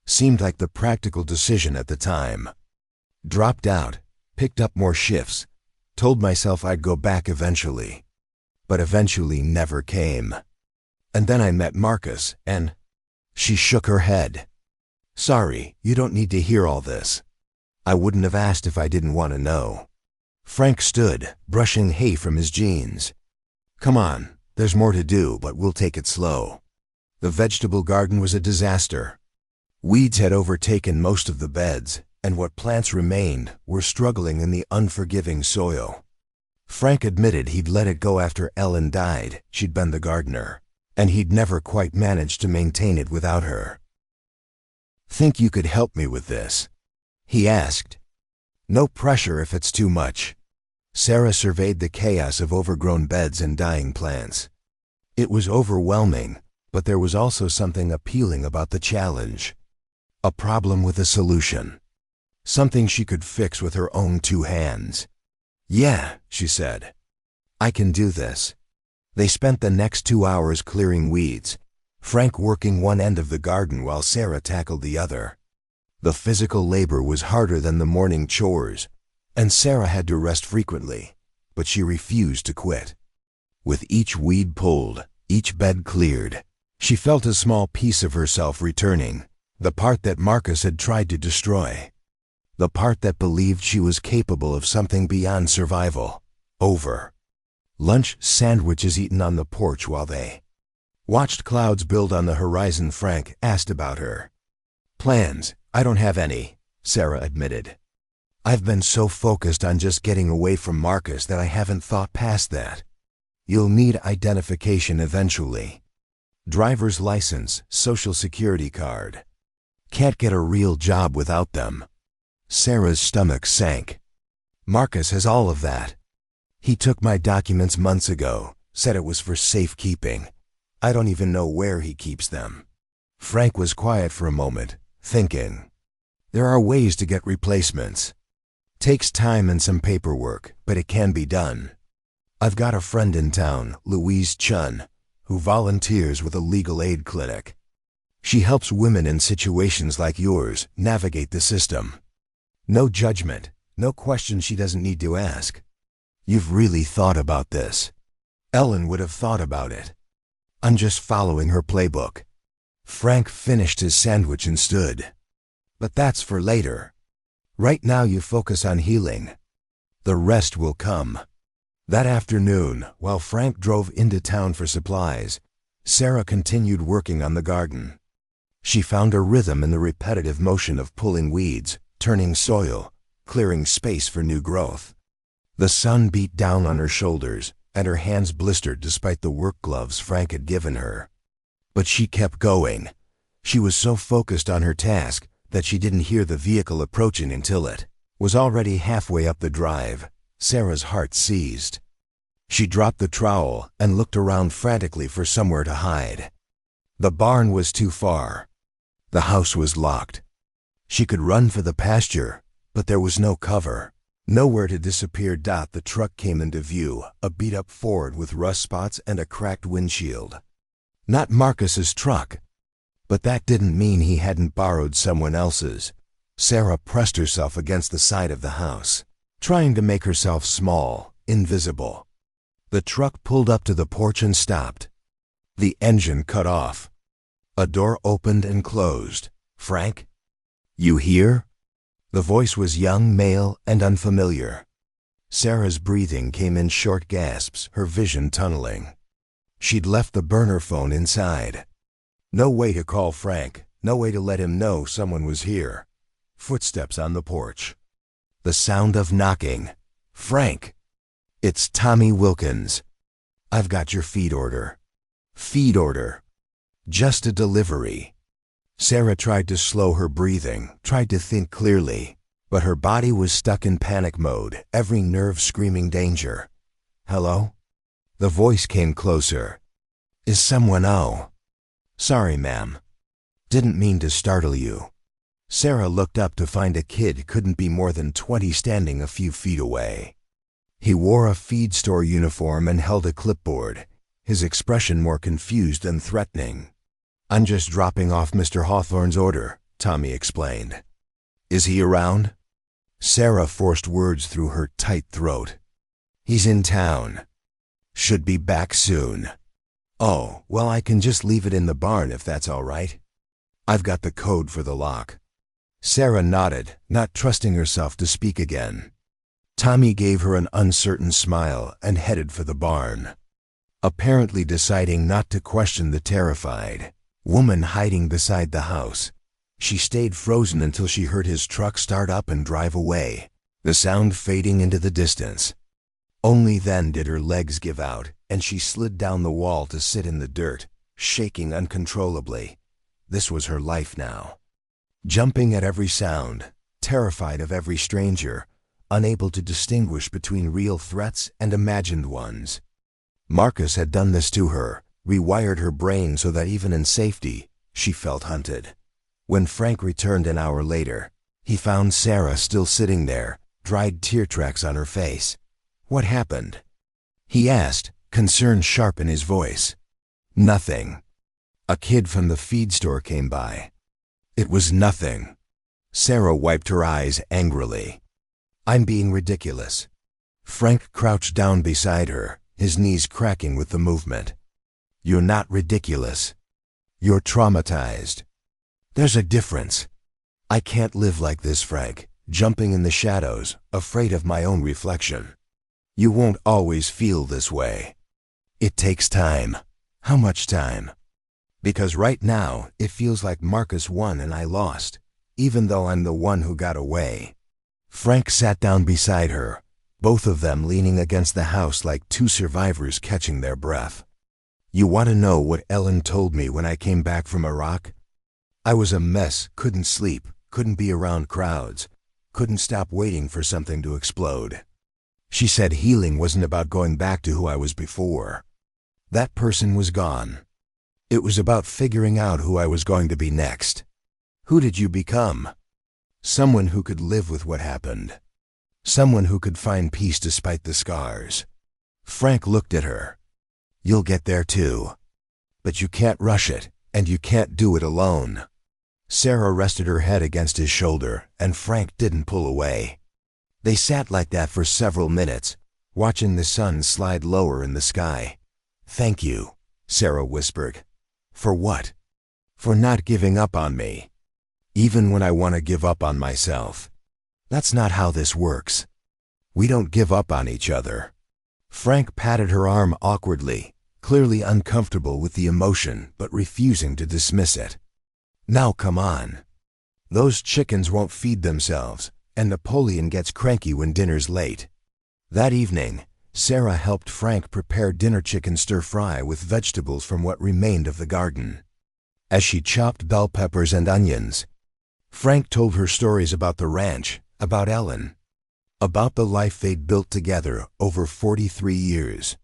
Seemed like the practical decision at the time. Dropped out, picked up more shifts, told myself I'd go back eventually. But eventually never came. And then I met Marcus, and... She shook her head. Sorry, you don't need to hear all this. I wouldn't have asked if I didn't want to know. Frank stood, brushing hay from his jeans. Come on, there's more to do, but we'll take it slow. The vegetable garden was a disaster. Weeds had overtaken most of the beds, and what plants remained were struggling in the unforgiving soil. Frank admitted he'd let it go after Ellen died. She'd been the gardener, and he'd never quite managed to maintain it without her. Think you could help me with this? He asked. No pressure if it's too much. Sarah surveyed the chaos of overgrown beds and dying plants. It was overwhelming, but there was also something appealing about the challenge. A problem with a solution. Something she could fix with her own 2 hands. Yeah, she said. I can do this. They spent the next 2 hours clearing weeds, Frank working one end of the garden while Sarah tackled the other. The physical labor was harder than the morning chores, and Sarah had to rest frequently, but she refused to quit. With each weed pulled, each bed cleared, she felt a small piece of herself returning, the part that Marcus had tried to destroy. The part that believed she was capable of something beyond survival. Over. Lunch sandwiches eaten on the porch while they watched clouds build on the horizon. Frank asked about her. Plans. I don't have any, Sarah admitted. I've been so focused on just getting away from Marcus that I haven't thought past that. You'll need identification eventually. Driver's license, social security card. Can't get a real job without them. Sarah's stomach sank. Marcus has all of that. He took my documents months ago, said it was for safekeeping. I don't even know where he keeps them. Frank was quiet for a moment, thinking. There are ways to get replacements. Takes time and some paperwork, but it can be done. I've got a friend in town, Louise Chun, who volunteers with a legal aid clinic. She helps women in situations like yours navigate the system. No judgment, no questions she doesn't need to ask. You've really thought about this. Ellen would have thought about it. I'm just following her playbook. Frank finished his sandwich and stood. But that's for later. Right now you focus on healing. The rest will come. That afternoon, while Frank drove into town for supplies, Sarah continued working on the garden. She found a rhythm in the repetitive motion of pulling weeds, turning soil, clearing space for new growth. The sun beat down on her shoulders, and her hands blistered despite the work gloves Frank had given her. But she kept going. She was so focused on her task that she didn't hear the vehicle approaching until it was already halfway up the drive. Sarah's heart seized. She dropped the trowel and looked around frantically for somewhere to hide. The barn was too far. The house was locked. She could run for the pasture, but there was no cover. Nowhere to disappear. The truck came into view, a beat-up Ford with rust spots and a cracked windshield. Not Marcus's truck. But that didn't mean he hadn't borrowed someone else's. Sarah pressed herself against the side of the house, trying to make herself small, invisible. The truck pulled up to the porch and stopped. The engine cut off. A door opened and closed. Frank? You here? The voice was young, male, and unfamiliar. Sarah's breathing came in short gasps, her vision tunneling. She'd left the burner phone inside. No way to call Frank, no way to let him know someone was here. Footsteps on the porch. The sound of knocking. Frank! It's Tommy Wilkins. I've got your feed order. Feed order. Just a delivery. Sarah tried to slow her breathing, tried to think clearly, but her body was stuck in panic mode, every nerve screaming danger. Hello? The voice came closer. Is someone oh? Sorry, ma'am. Didn't mean to startle you. Sarah looked up to find a kid couldn't be more than 20 standing a few feet away. He wore a feed store uniform and held a clipboard, his expression more confused than threatening. I'm just dropping off Mr. Hawthorne's order, Tommy explained. Is he around? Sarah forced words through her tight throat. He's in town. Should be back soon. Oh, well, I can just leave it in the barn if that's all right. I've got the code for the lock. Sarah nodded, not trusting herself to speak again. Tommy gave her an uncertain smile and headed for the barn, apparently deciding not to question the terrified woman hiding beside the house. She stayed frozen until she heard his truck start up and drive away, the sound fading into the distance. Only then did her legs give out, and she slid down the wall to sit in the dirt, shaking uncontrollably. This was her life now. Jumping at every sound, terrified of every stranger, unable to distinguish between real threats and imagined ones. Marcus had done this to her, rewired her brain so that even in safety, she felt hunted. When Frank returned an hour later, he found Sarah still sitting there, dried tear tracks on her face. What happened? He asked, concern sharp in his voice. Nothing. A kid from the feed store came by. It was nothing. Sarah wiped her eyes angrily. I'm being ridiculous. Frank crouched down beside her, his knees cracking with the movement. You're not ridiculous. You're traumatized. There's a difference. I can't live like this, Frank, jumping in the shadows, afraid of my own reflection. You won't always feel this way. It takes time. How much time? Because right now, it feels like Marcus won and I lost, even though I'm the one who got away. Frank sat down beside her, both of them leaning against the house like two survivors catching their breath. You want to know what Ellen told me when I came back from Iraq? I was a mess, couldn't sleep, couldn't be around crowds, couldn't stop waiting for something to explode. She said healing wasn't about going back to who I was before. That person was gone. It was about figuring out who I was going to be next. Who did you become? Someone who could live with what happened. Someone who could find peace despite the scars. Frank looked at her. You'll get there too. But you can't rush it, and you can't do it alone. Sarah rested her head against his shoulder, and Frank didn't pull away. They sat like that for several minutes, watching the sun slide lower in the sky. Thank you, Sarah whispered. For what? For not giving up on me. Even when I want to give up on myself. That's not how this works. We don't give up on each other. Frank patted her arm awkwardly, clearly uncomfortable with the emotion but refusing to dismiss it. Now come on. Those chickens won't feed themselves, and Napoleon gets cranky when dinner's late. That evening, Sarah helped Frank prepare dinner chicken stir-fry with vegetables from what remained of the garden. As she chopped bell peppers and onions, Frank told her stories about the ranch, about Ellen, about the life they'd built together over 43 years.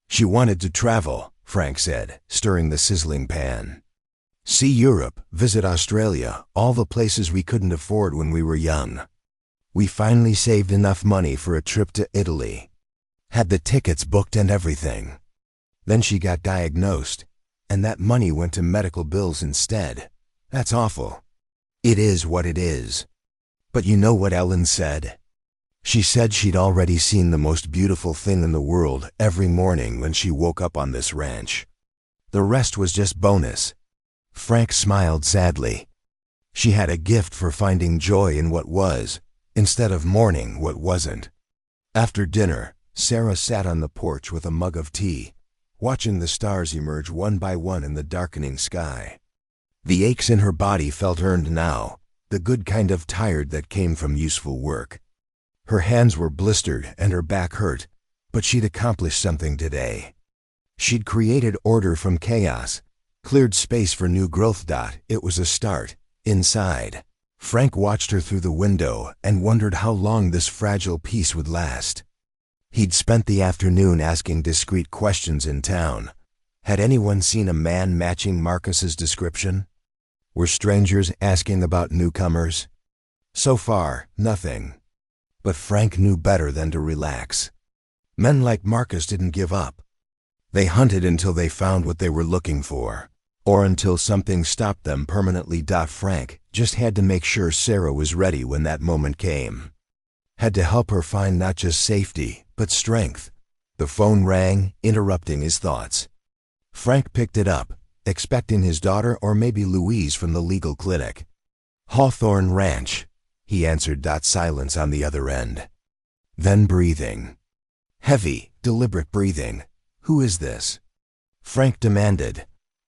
She wanted to travel, Frank said, stirring the sizzling pan. See Europe, visit Australia, all the places we couldn't afford when we were young. We finally saved enough money for a trip to Italy. Had the tickets booked and everything. Then she got diagnosed, and that money went to medical bills instead. That's awful. It is what it is. But you know what Ellen said? She said she'd already seen the most beautiful thing in the world every morning when she woke up on this ranch. The rest was just bonus. Frank smiled sadly. She had a gift for finding joy in what was, instead of mourning what wasn't. After dinner, Sarah sat on the porch with a mug of tea, watching the stars emerge one by one in the darkening sky. The aches in her body felt earned now, the good kind of tired that came from useful work. Her hands were blistered and her back hurt, but she'd accomplished something today. She'd created order from chaos, cleared space for new growth. It was a start. Inside, Frank watched her through the window and wondered how long this fragile peace would last. He'd spent the afternoon asking discreet questions in town. Had anyone seen a man matching Marcus's description? Were strangers asking about newcomers? So far, nothing. But Frank knew better than to relax. Men like Marcus didn't give up. They hunted until they found what they were looking for, or until something stopped them permanently. Frank just had to make sure Sarah was ready when that moment came. Had to help her find not just safety, but strength. The phone rang, interrupting his thoughts. Frank picked it up, expecting his daughter or maybe Louise from the legal clinic. Hawthorne Ranch, he answered. Silence on the other end. Then breathing. Heavy, deliberate breathing. Who is this? Frank demanded.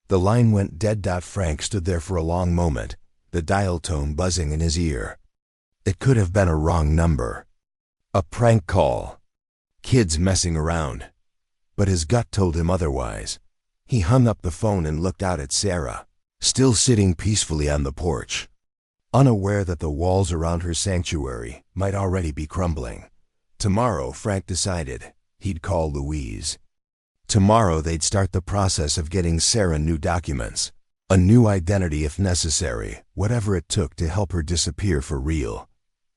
The line went dead. Frank stood there for a long moment, the dial tone buzzing in his ear. It could have been a wrong number. A prank call. Kids messing around. But his gut told him otherwise. He hung up the phone and looked out at Sarah, still sitting peacefully on the porch, unaware that the walls around her sanctuary might already be crumbling. Tomorrow, Frank decided, he'd call Louise. Tomorrow they'd start the process of getting Sarah new documents, a new identity if necessary, whatever it took to help her disappear for real.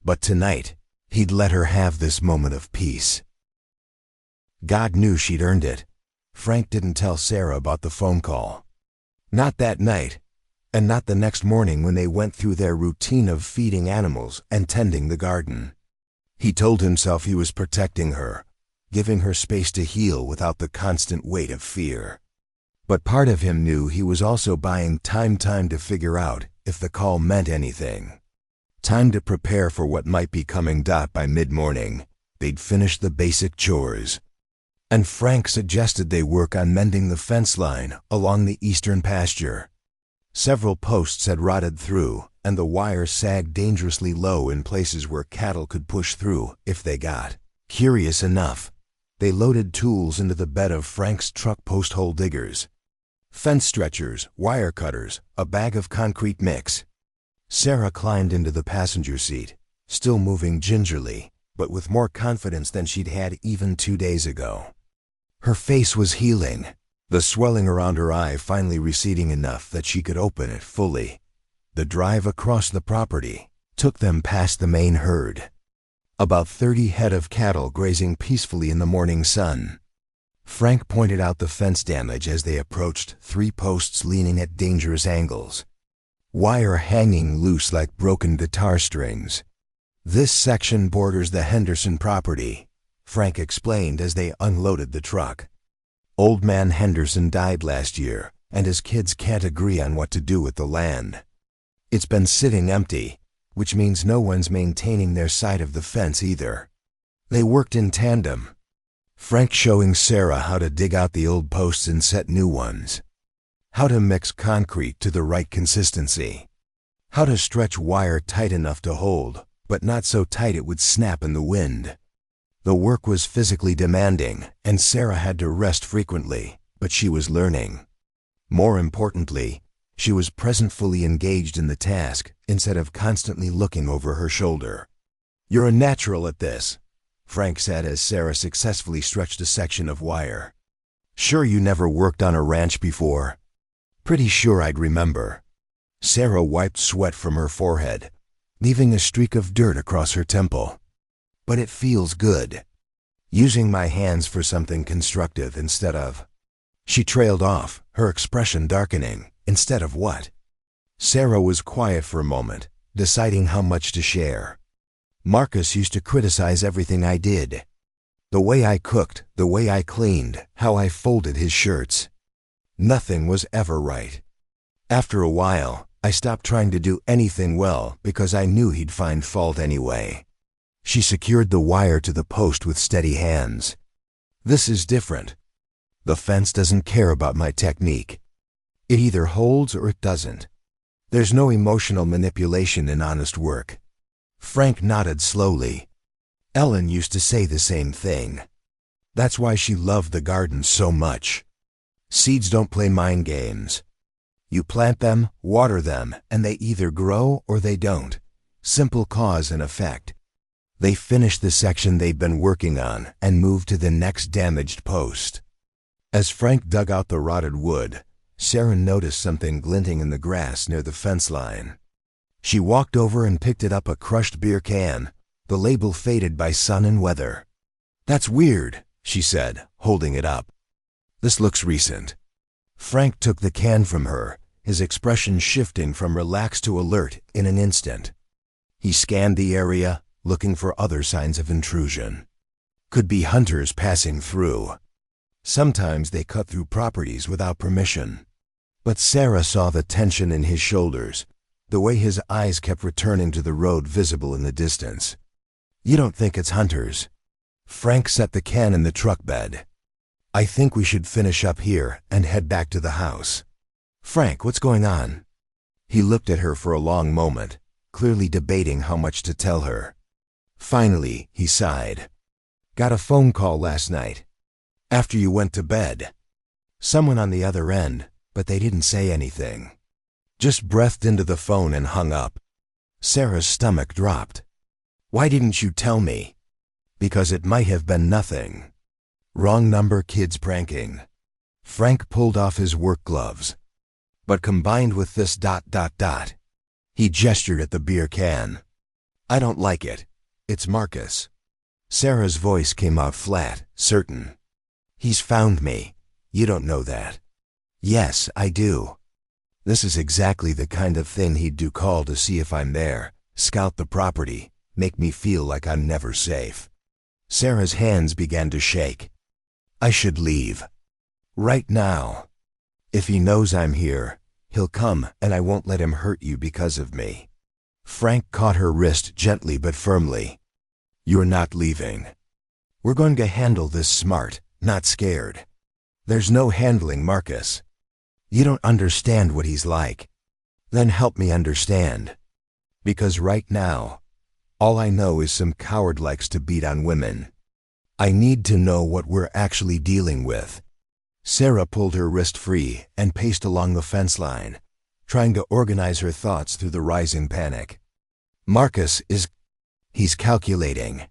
But tonight, he'd let her have this moment of peace. God knew she'd earned it. Frank didn't tell Sarah about the phone call. Not that night, and not the next morning when they went through their routine of feeding animals and tending the garden. He told himself he was protecting her, giving her space to heal without the constant weight of fear. But part of him knew he was also buying time to figure out if the call meant anything. Time to prepare for what might be coming. By mid-morning, they'd finish the basic chores. And Frank suggested they work on mending the fence line along the eastern pasture. Several posts had rotted through, and the wire sagged dangerously low in places where cattle could push through if they got curious enough. They loaded tools into the bed of Frank's truck post hole diggers. Fence stretchers, wire cutters, a bag of concrete mix. Sarah climbed into the passenger seat, still moving gingerly, but with more confidence than she'd had even 2 days ago. Her face was healing, the swelling around her eye finally receding enough that she could open it fully. The drive across the property took them past the main herd. About 30 head of cattle grazing peacefully in the morning sun. Frank pointed out the fence damage as they approached 3 posts leaning at dangerous angles. Wire hanging loose like broken guitar strings. This section borders the Henderson property, Frank explained as they unloaded the truck. Old man Henderson died last year, and his kids can't agree on what to do with the land. It's been sitting empty, which means no one's maintaining their side of the fence either. They worked in tandem. Frank showing Sarah how to dig out the old posts and set new ones. How to mix concrete to the right consistency. How to stretch wire tight enough to hold, but not so tight it would snap in the wind. The work was physically demanding, and Sarah had to rest frequently, but she was learning. More importantly, she was present, fully engaged in the task, instead of constantly looking over her shoulder. "You're a natural at this," Frank said as Sarah successfully stretched a section of wire. "Sure you never worked on a ranch before?" "Pretty sure I'd remember." Sarah wiped sweat from her forehead, leaving a streak of dirt across her temple. "But it feels good. Using my hands for something constructive instead of—" She trailed off, her expression darkening. Instead of what? Sarah was quiet for a moment, deciding how much to share. "Marcus used to criticize everything I did. The way I cooked, the way I cleaned, how I folded his shirts. Nothing was ever right. After a while, I stopped trying to do anything well because I knew he'd find fault anyway." She secured the wire to the post with steady hands. "This is different. The fence doesn't care about my technique. It either holds or it doesn't. There's no emotional manipulation in honest work." Frank nodded slowly. Ellen used to say the same thing. That's why she loved the garden so much. Seeds don't play mind games. You plant them, water them, and they either grow or they don't. Simple cause and effect. They finished the section they'd been working on and moved to the next damaged post. As Frank dug out the rotted wood, Sarah noticed something glinting in the grass near the fence line. She walked over and picked it up, a crushed beer can, the label faded by sun and weather. "That's weird," she said, holding it up. "This looks recent." Frank took the can from her, his expression shifting from relaxed to alert in an instant. He scanned the area, looking for other signs of intrusion. Could be hunters passing through. Sometimes they cut through properties without permission. But Sarah saw the tension in his shoulders, the way his eyes kept returning to the road visible in the distance. "You don't think it's hunters?" Frank set the can in the truck bed. "I think we should finish up here and head back to the house." "Frank, what's going on?" He looked at her for a long moment, clearly debating how much to tell her. Finally, he sighed. "Got a phone call last night. After you went to bed. Someone on the other end, but they didn't say anything. Just breathed into the phone and hung up." Sarah's stomach dropped. "Why didn't you tell me?" "Because it might have been nothing. Wrong number, kids pranking." Frank pulled off his work gloves. "But combined with this ... He gestured at the beer can. "I don't like it. It's Marcus." Sarah's voice came out flat, certain. "He's found me. You don't know that." "Yes, I do. This is exactly the kind of thing he'd do, call to see if I'm there, scout the property, make me feel like I'm never safe." Sarah's hands began to shake. "I should leave. Right now. If he knows I'm here, he'll come and I won't let him hurt you because of me." Frank caught her wrist gently but firmly. "You're not leaving. We're going to handle this smart, not scared. There's no handling Marcus. You don't understand what he's like. Then help me understand. Because right now, all I know is some coward likes to beat on women. I need to know what we're actually dealing with." Sarah pulled her wrist free and paced along the fence line, trying to organize her thoughts through the rising panic. "Marcus is... he's calculating.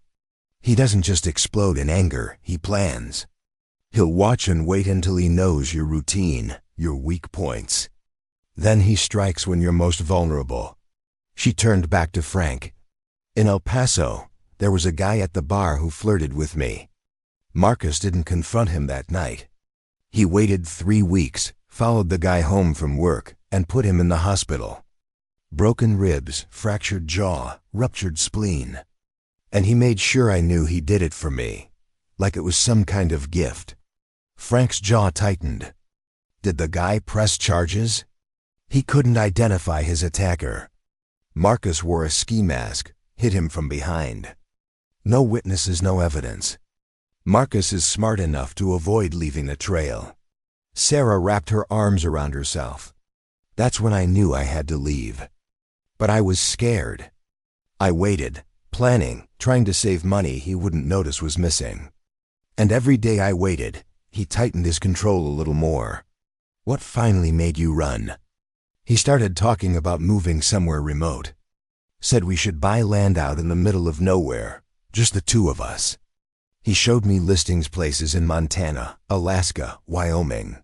He doesn't just explode in anger, he plans. He'll watch and wait until he knows your routine, your weak points. Then he strikes when you're most vulnerable." She turned back to Frank. "In El Paso, there was a guy at the bar who flirted with me. Marcus didn't confront him that night. He waited 3 weeks, followed the guy home from work, and put him in the hospital. Broken ribs, fractured jaw, ruptured spleen. And he made sure I knew he did it for me, like it was some kind of gift." Frank's jaw tightened. "Did the guy press charges?" "He couldn't identify his attacker. Marcus wore a ski mask, hit him from behind. No witnesses, no evidence. Marcus is smart enough to avoid leaving a trail." Sarah wrapped her arms around herself. "That's when I knew I had to leave. But I was scared. I waited, planning, trying to save money he wouldn't notice was missing. And every day I waited, he tightened his control a little more." "What finally made you run?" "He started talking about moving somewhere remote. Said we should buy land out in the middle of nowhere, just the two of us. He showed me listings places in Montana, Alaska, Wyoming.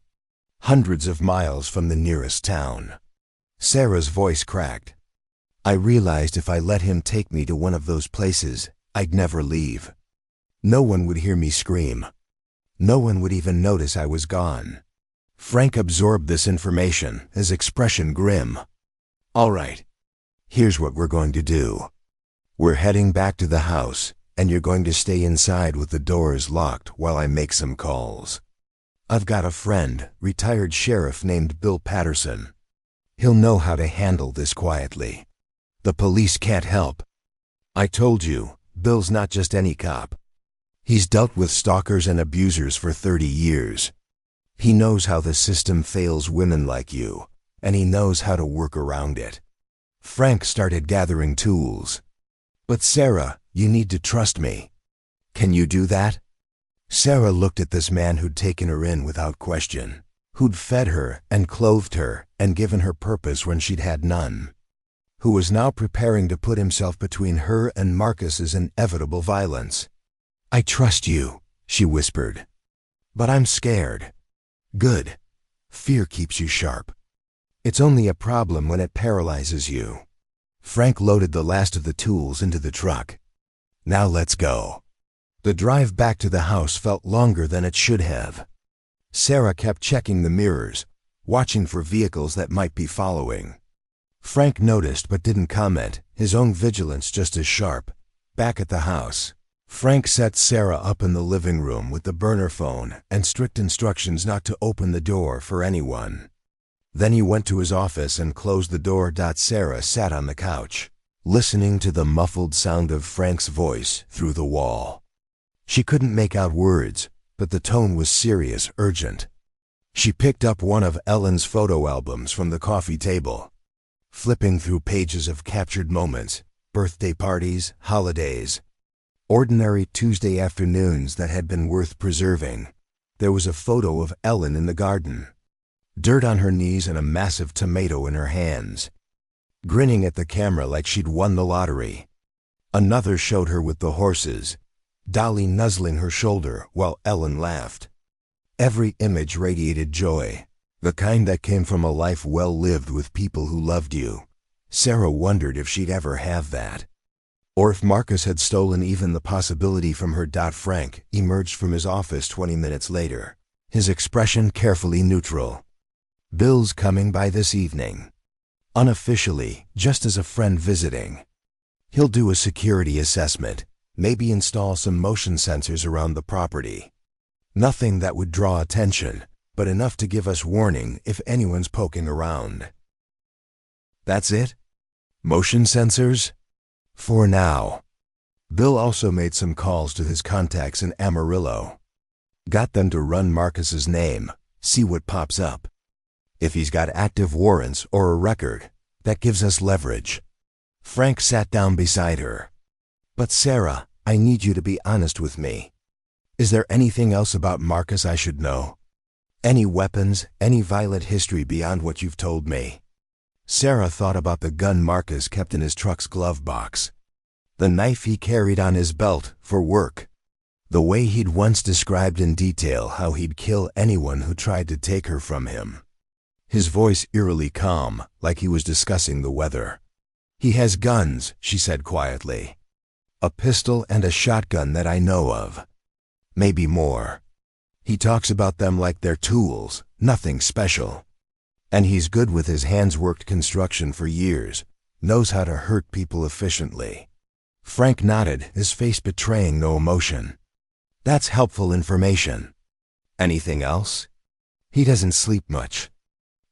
Hundreds of miles from the nearest town." Sarah's voice cracked. "I realized if I let him take me to one of those places, I'd never leave. No one would hear me scream. No one would even notice I was gone." Frank absorbed this information, his expression grim. "All right. Here's what we're going to do. We're heading back to the house, and you're going to stay inside with the doors locked while I make some calls. I've got a friend, retired sheriff named Bill Patterson. He'll know how to handle this quietly. The police can't help. I told you, Bill's not just any cop. He's dealt with stalkers and abusers for 30 years. He knows how the system fails women like you, and he knows how to work around it. Frank started gathering tools. But Sarah, you need to trust me. Can you do that? Sarah looked at this man who'd taken her in without question, who'd fed her and clothed her and given her purpose when she'd had none, who was now preparing to put himself between her and Marcus's inevitable violence. I trust you, she whispered. But I'm scared. Good. Fear keeps you sharp. It's only a problem when it paralyzes you. Frank loaded the last of the tools into the truck. Now let's go. The drive back to the house felt longer than it should have. Sarah kept checking the mirrors, watching for vehicles that might be following. Frank noticed but didn't comment, his own vigilance just as sharp. Back at the house, Frank set Sarah up in the living room with the burner phone and strict instructions not to open the door for anyone. Then he went to his office and closed the door. Sarah sat on the couch, listening to the muffled sound of Frank's voice through the wall. She couldn't make out words, but the tone was serious, urgent. She picked up one of Ellen's photo albums from the coffee table, flipping through pages of captured moments, birthday parties, holidays, ordinary Tuesday afternoons that had been worth preserving. There was a photo of Ellen in the garden, dirt on her knees and a massive tomato in her hands, grinning at the camera like she'd won the lottery. Another showed her with the horses, Dolly nuzzling her shoulder while Ellen laughed. Every image radiated joy, the kind that came from a life well lived with people who loved you. Sarah wondered if she'd ever have that, or if Marcus had stolen even the possibility from her. Frank emerged from his office 20 minutes later, his expression carefully neutral. Bill's coming by this evening. Unofficially, just as a friend visiting. He'll do a security assessment, maybe install some motion sensors around the property. Nothing that would draw attention, but enough to give us warning if anyone's poking around. That's it? Motion sensors? For now. Bill also made some calls to his contacts in Amarillo. Got them to run Marcus's name, see what pops up. If he's got active warrants or a record, that gives us leverage. Frank sat down beside her. But Sarah, I need you to be honest with me. Is there anything else about Marcus I should know? Any weapons, any violent history beyond what you've told me? Sarah thought about the gun Marcus kept in his truck's glove box, the knife he carried on his belt for work, the way he'd once described in detail how he'd kill anyone who tried to take her from him. His voice eerily calm, like he was discussing the weather. He has guns, she said quietly. A pistol and a shotgun that I know of. Maybe more. He talks about them like they're tools, nothing special. And he's good with his hands, worked construction for years, knows how to hurt people efficiently. Frank nodded, his face betraying no emotion. That's helpful information. Anything else? He doesn't sleep much.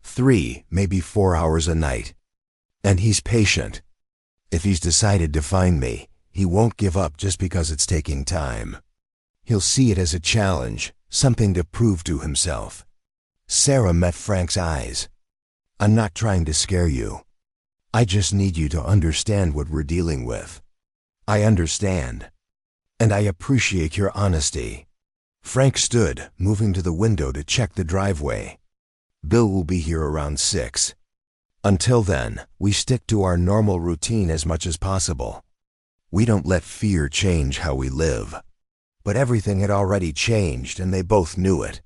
3, maybe 4 hours a night. And he's patient. If he's decided to find me, he won't give up just because it's taking time. He'll see it as a challenge, something to prove to himself. Sarah met Frank's eyes. I'm not trying to scare you. I just need you to understand what we're dealing with. I understand. And I appreciate your honesty. Frank stood, moving to the window to check the driveway. Bill will be here around 6. Until then, we stick to our normal routine as much as possible. We don't let fear change how we live. But everything had already changed, and they both knew it.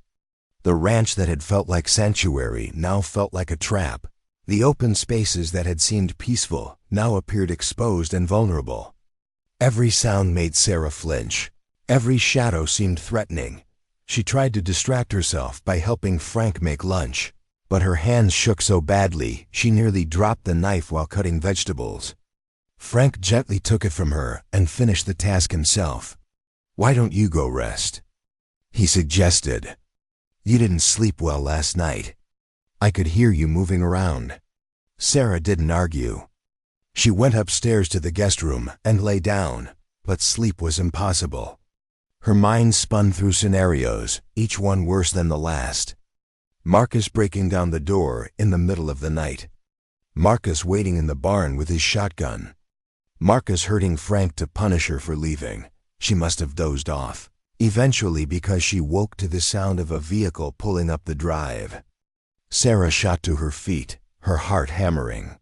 The ranch that had felt like sanctuary now felt like a trap. The open spaces that had seemed peaceful now appeared exposed and vulnerable. Every sound made Sarah flinch. Every shadow seemed threatening. She tried to distract herself by helping Frank make lunch, but her hands shook so badly she nearly dropped the knife while cutting vegetables. Frank gently took it from her and finished the task himself. Why don't you go rest? He suggested. You didn't sleep well last night. I could hear you moving around. Sarah didn't argue. She went upstairs to the guest room and lay down, but sleep was impossible. Her mind spun through scenarios, each one worse than the last. Marcus breaking down the door in the middle of the night. Marcus waiting in the barn with his shotgun. Marcus hurting Frank to punish her for leaving. She must have dozed off. Eventually, because she woke to the sound of a vehicle pulling up the drive. Sarah shot to her feet, her heart hammering.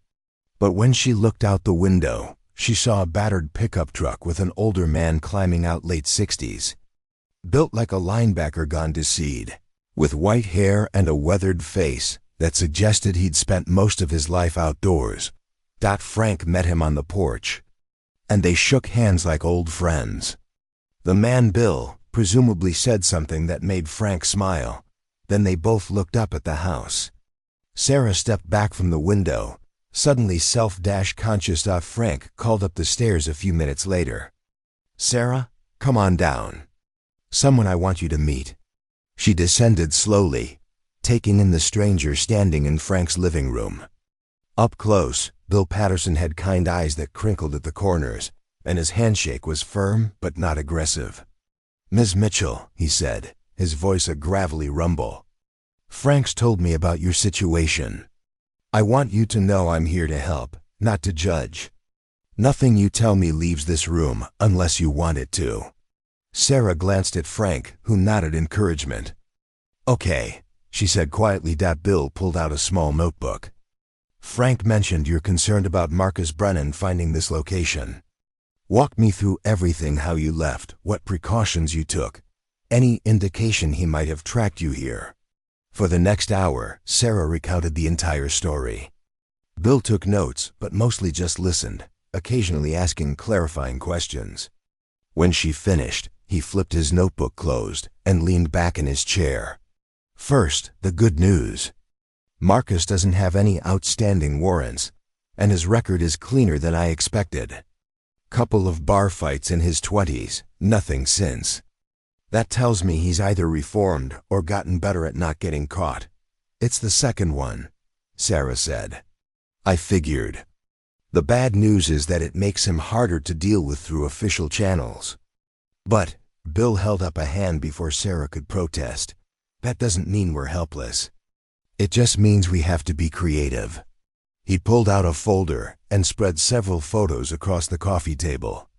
But when she looked out the window, she saw a battered pickup truck with an older man climbing out, late 60s. Built like a linebacker gone to seed, with white hair and a weathered face that suggested he'd spent most of his life outdoors. Frank met him on the porch, and they shook hands like old friends. The man, Bill, presumably said something that made Frank smile. Then they both looked up at the house. Sarah stepped back from the window, suddenly self-conscious. Frank called up the stairs a few minutes later. "Sarah, come on down. Someone I want you to meet." She descended slowly, taking in the stranger standing in Frank's living room. Up close, Bill Patterson had kind eyes that crinkled at the corners, and his handshake was firm but not aggressive. "Ms. Mitchell," he said, his voice a gravelly rumble. "Frank's told me about your situation. I want you to know I'm here to help, not to judge. Nothing you tell me leaves this room unless you want it to." Sarah glanced at Frank, who nodded encouragement. "Okay," she said quietly. Bill pulled out a small notebook. "Frank mentioned you're concerned about Marcus Brennan finding this location. Walk me through everything: how you left, what precautions you took, any indication he might have tracked you here." For the next hour, Sarah recounted the entire story. Bill took notes, but mostly just listened, occasionally asking clarifying questions. When she finished, he flipped his notebook closed and leaned back in his chair. "First, the good news. Marcus doesn't have any outstanding warrants, and his record is cleaner than I expected. Couple of bar fights in his 20s, nothing since. That tells me he's either reformed or gotten better at not getting caught." "It's the second one," Sarah said. "I figured. The bad news is that it makes him harder to deal with through official channels." "But," Bill held up a hand before Sarah could protest, "that doesn't mean we're helpless. It just means we have to be creative." He pulled out a folder and spread several photos across the coffee table.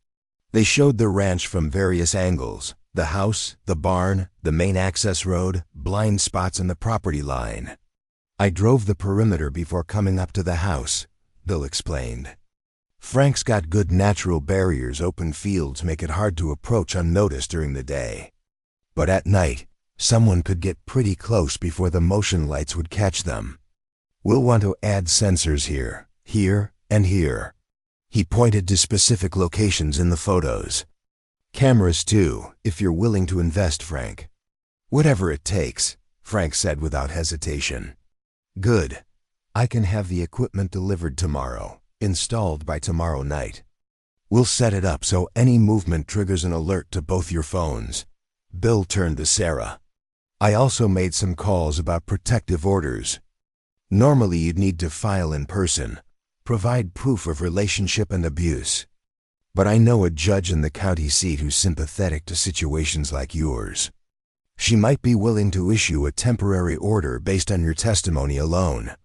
They showed the ranch from various angles: the house, the barn, the main access road, blind spots in the property line. "I drove the perimeter before coming up to the house," Bill explained. "Frank's got good natural barriers. Open fields make it hard to approach unnoticed during the day. But at night, someone could get pretty close before the motion lights would catch them. We'll want to add sensors here, and here." He pointed to specific locations in the photos. "Cameras too, if you're willing to invest, Frank." "Whatever it takes," Frank said without hesitation. "Good. I can have the equipment delivered tomorrow, installed by tomorrow night. We'll set it up so any movement triggers an alert to both your phones." Bill turned to Sarah. "I also made some calls about protective orders. Normally you'd need to file in person, provide proof of relationship and abuse. But I know a judge in the county seat who's sympathetic to situations like yours. She might be willing to issue a temporary order based on your testimony alone.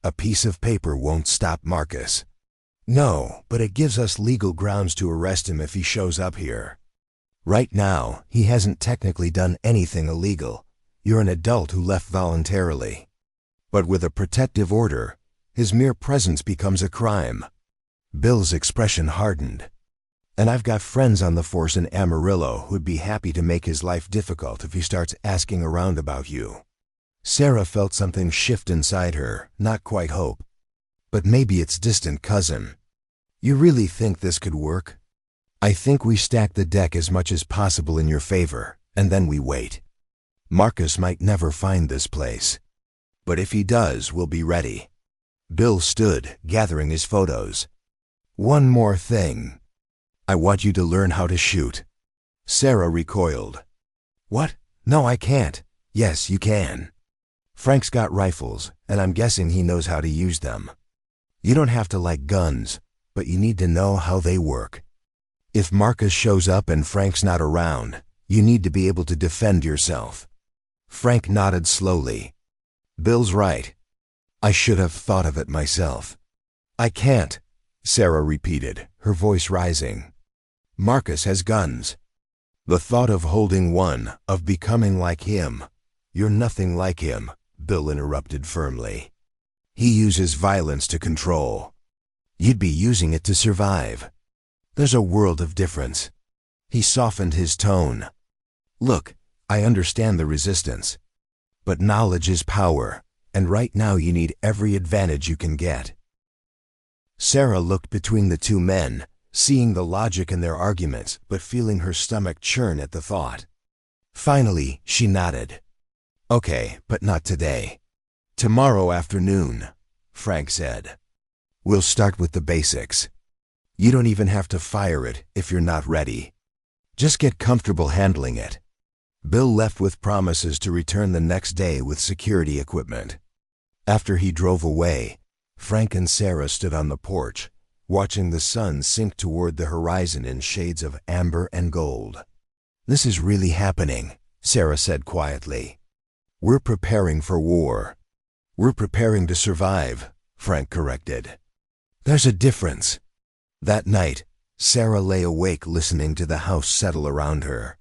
A piece of paper won't stop Marcus." "No, but it gives us legal grounds to arrest him if he shows up here. Right now, he hasn't technically done anything illegal. You're an adult who left voluntarily. But with a protective order, his mere presence becomes a crime." Bill's expression hardened. "And I've got friends on the force in Amarillo who'd be happy to make his life difficult if he starts asking around about you." Sarah felt something shift inside her, not quite hope. "But maybe it's distant cousin. You really think this could work?" "I think we stack the deck as much as possible in your favor, and then we wait. Marcus might never find this place. But if he does, we'll be ready." Bill stood, gathering his photos. "One more thing. I want you to learn how to shoot." Sarah recoiled. "What? No, I can't." "Yes, you can. Frank's got rifles, and I'm guessing he knows how to use them. You don't have to like guns, but you need to know how they work. If Marcus shows up and Frank's not around, you need to be able to defend yourself. Frank nodded slowly. Bill's right. I should have thought of it myself. I can't, Sarah repeated, her voice rising. Marcus has guns. The thought of holding one, of becoming like him. You're nothing like him, Bill interrupted firmly. He uses violence to control. You'd be using it to survive. There's a world of difference. He softened his tone. Look, I understand the resistance. But knowledge is power, and right now you need every advantage you can get. Sarah looked between the two men, seeing the logic in their arguments, but feeling her stomach churn at the thought. Finally, she nodded. Okay, but not today. Tomorrow afternoon, Frank said. We'll start with the basics. You don't even have to fire it if you're not ready. Just get comfortable handling it. Bill left with promises to return the next day with security equipment. After he drove away, Frank and Sarah stood on the porch, watching the sun sink toward the horizon in shades of amber and gold. This is really happening, Sarah said quietly. We're preparing for war. We're preparing to survive, Frank corrected. There's a difference. That night, Sarah lay awake listening to the house settle around her.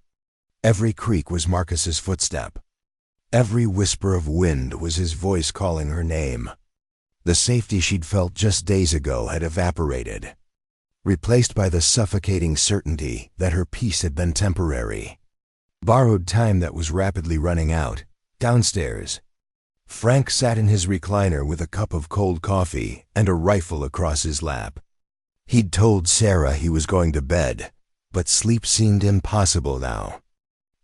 Every creak was Marcus's footstep. Every whisper of wind was his voice calling her name. The safety she'd felt just days ago had evaporated, replaced by the suffocating certainty that her peace had been temporary. Borrowed time that was rapidly running out. Downstairs, Frank sat in his recliner with a cup of cold coffee and a rifle across his lap. He'd told Sarah he was going to bed, but sleep seemed impossible now.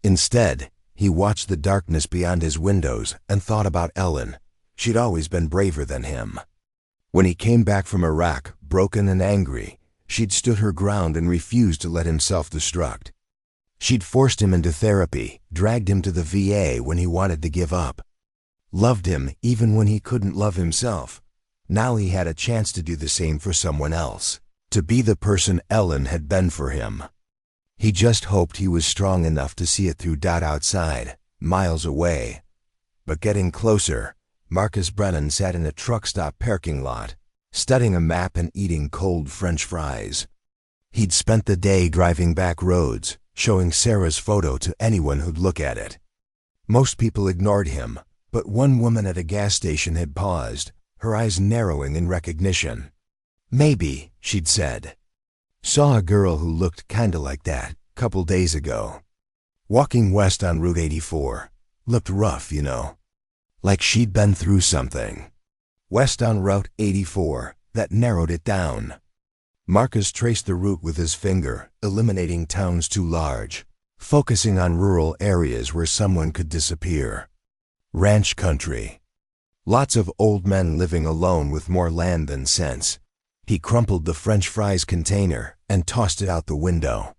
Instead, he watched the darkness beyond his windows and thought about Ellen. She'd always been braver than him. When he came back from Iraq, broken and angry, she'd stood her ground and refused to let him self-destruct. She'd forced him into therapy, dragged him to the VA when he wanted to give up. Loved him even when he couldn't love himself. Now he had a chance to do the same for someone else, to be the person Ellen had been for him. He just hoped he was strong enough to see it through. Outside, miles away. But getting closer, Marcus Brennan sat in a truck stop parking lot, studying a map and eating cold French fries. He'd spent the day driving back roads, showing Sarah's photo to anyone who'd look at it. Most people ignored him, but one woman at a gas station had paused, her eyes narrowing in recognition. Maybe, she'd said. Saw a girl who looked kinda like that, couple days ago. Walking west on Route 84. Looked rough, you know. Like she'd been through something. West on Route 84, that narrowed it down. Marcus traced the route with his finger, eliminating towns too large, focusing on rural areas where someone could disappear. Ranch country. Lots of old men living alone with more land than sense. He crumpled the French fries container and tossed it out the window.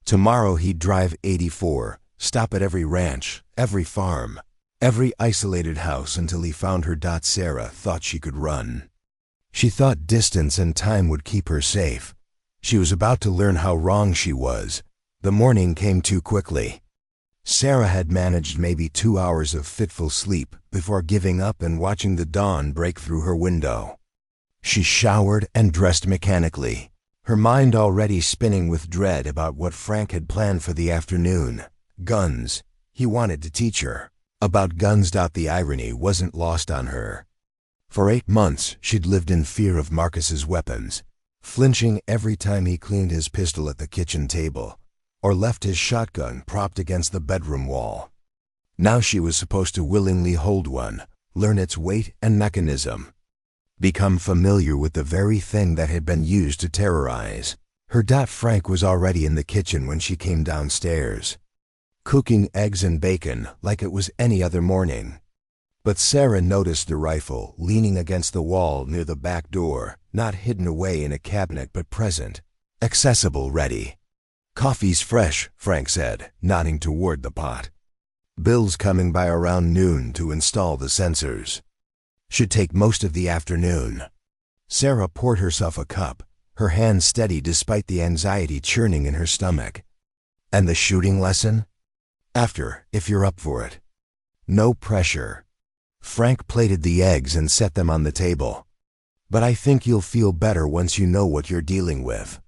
Tomorrow he'd drive 84, stop at every ranch, every farm, every isolated house until he found her. Sarah thought she could run. She thought distance and time would keep her safe. She was about to learn how wrong she was. The morning came too quickly. Sarah had managed maybe 2 hours of fitful sleep before giving up and watching the dawn break through her window. She showered and dressed mechanically, her mind already spinning with dread about what Frank had planned for the afternoon. Guns. He wanted to teach her about guns. The irony wasn't lost on her. For 8 months, she'd lived in fear of Marcus's weapons, flinching every time he cleaned his pistol at the kitchen table or left his shotgun propped against the bedroom wall. Now she was supposed to willingly hold one, learn its weight and mechanism, become familiar with the very thing that had been used to terrorize her. Frank was already in the kitchen when she came downstairs, cooking eggs and bacon like it was any other morning. But Sarah noticed the rifle leaning against the wall near the back door, not hidden away in a cabinet but present, accessible, ready. Coffee's fresh, Frank said, nodding toward the pot. Bill's coming by around noon to install the sensors. Should take most of the afternoon. Sarah poured herself a cup, her hand steady despite the anxiety churning in her stomach. "And the shooting lesson?" "After, if you're up for it." "No pressure." Frank plated the eggs and set them on the table. "But I think you'll feel better once you know what you're dealing with.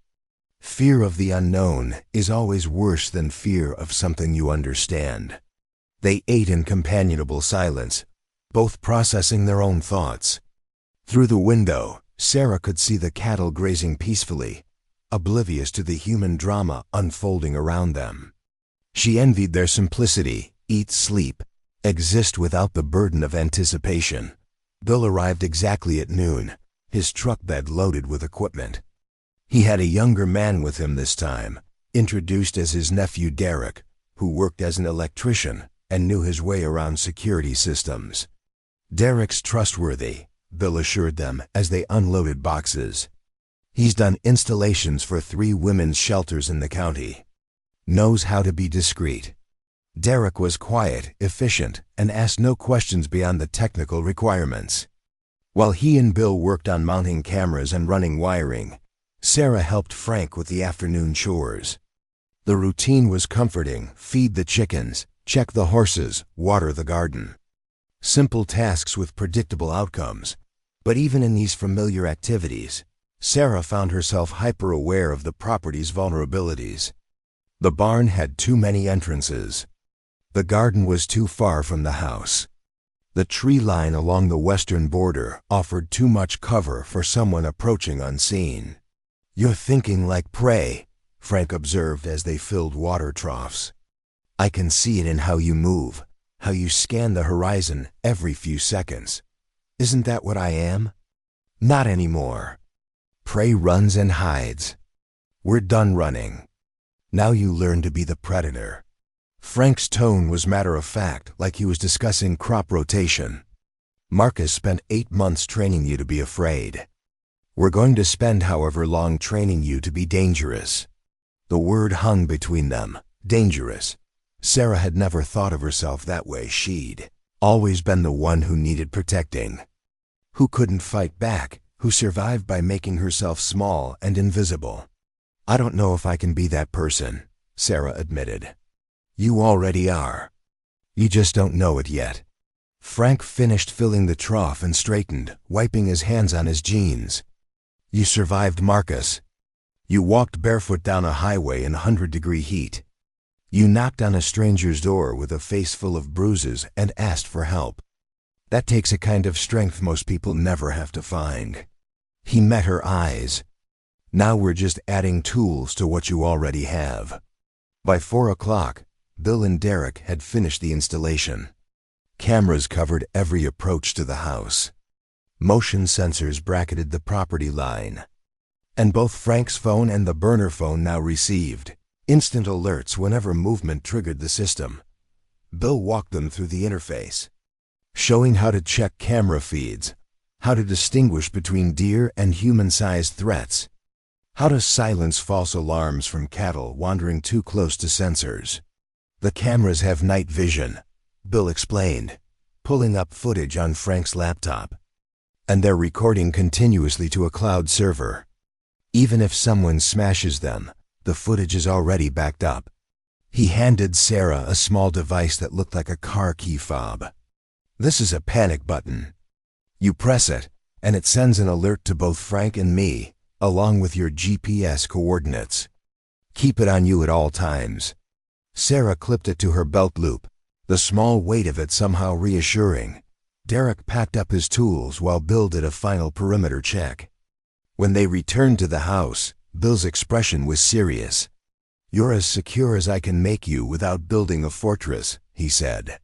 Fear of the unknown is always worse than fear of something you understand." They ate in companionable silence, both processing their own thoughts. Through the window, Sarah could see the cattle grazing peacefully, oblivious to the human drama unfolding around them. She envied their simplicity: eat, sleep, exist without the burden of anticipation. Bill arrived exactly at noon, his truck bed loaded with equipment. He had a younger man with him this time, introduced as his nephew Derek, who worked as an electrician and knew his way around security systems. "Derek's trustworthy," Bill assured them as they unloaded boxes. "He's done installations for 3 women's shelters in the county. Knows how to be discreet." Derek was quiet, efficient, and asked no questions beyond the technical requirements. While he and Bill worked on mounting cameras and running wiring, Sarah helped Frank with the afternoon chores. The routine was comforting: feed the chickens, check the horses, water the garden. Simple tasks with predictable outcomes. But even in these familiar activities, Sarah found herself hyper-aware of the property's vulnerabilities. The barn had too many entrances. The garden was too far from the house. The tree line along the western border offered too much cover for someone approaching unseen. "You're thinking like prey," Frank observed as they filled water troughs. "I can see it in how you move, how you scan the horizon every few seconds. Isn't that what I am?" "Not anymore. Prey runs and hides. We're done running. Now you learn to be the predator." Frank's tone was matter-of-fact, like he was discussing crop rotation. "Marcus spent 8 months training you to be afraid. We're going to spend however long training you to be dangerous." The word hung between them. Dangerous. Sarah had never thought of herself that way. She'd always been the one who needed protecting, who couldn't fight back, who survived by making herself small and invisible. "I don't know if I can be that person," Sarah admitted. "You already are. You just don't know it yet." Frank finished filling the trough and straightened, wiping his hands on his jeans. "You survived Marcus. You walked barefoot down a highway in 100-degree heat. You knocked on a stranger's door with a face full of bruises and asked for help. That takes a kind of strength most people never have to find." He met her eyes. "Now we're just adding tools to what you already have." By 4 o'clock, Bill and Derek had finished the installation. Cameras covered every approach to the house. Motion sensors bracketed the property line. And both Frank's phone and the burner phone now received instant alerts whenever movement triggered the system. Bill walked them through the interface, showing how to check camera feeds, how to distinguish between deer and human-sized threats, how to silence false alarms from cattle wandering too close to sensors. "The cameras have night vision," Bill explained, pulling up footage on Frank's laptop. "And they're recording continuously to a cloud server. Even if someone smashes them, the footage is already backed up." He handed Sarah a small device that looked like a car key fob. "This is a panic button. You press it, and it sends an alert to both Frank and me, along with your GPS coordinates. Keep it on you at all times." Sarah clipped it to her belt loop, the small weight of it somehow reassuring. Derek packed up his tools while Bill did a final perimeter check. When they returned to the house, Bill's expression was serious. "You're as secure as I can make you without building a fortress," he said.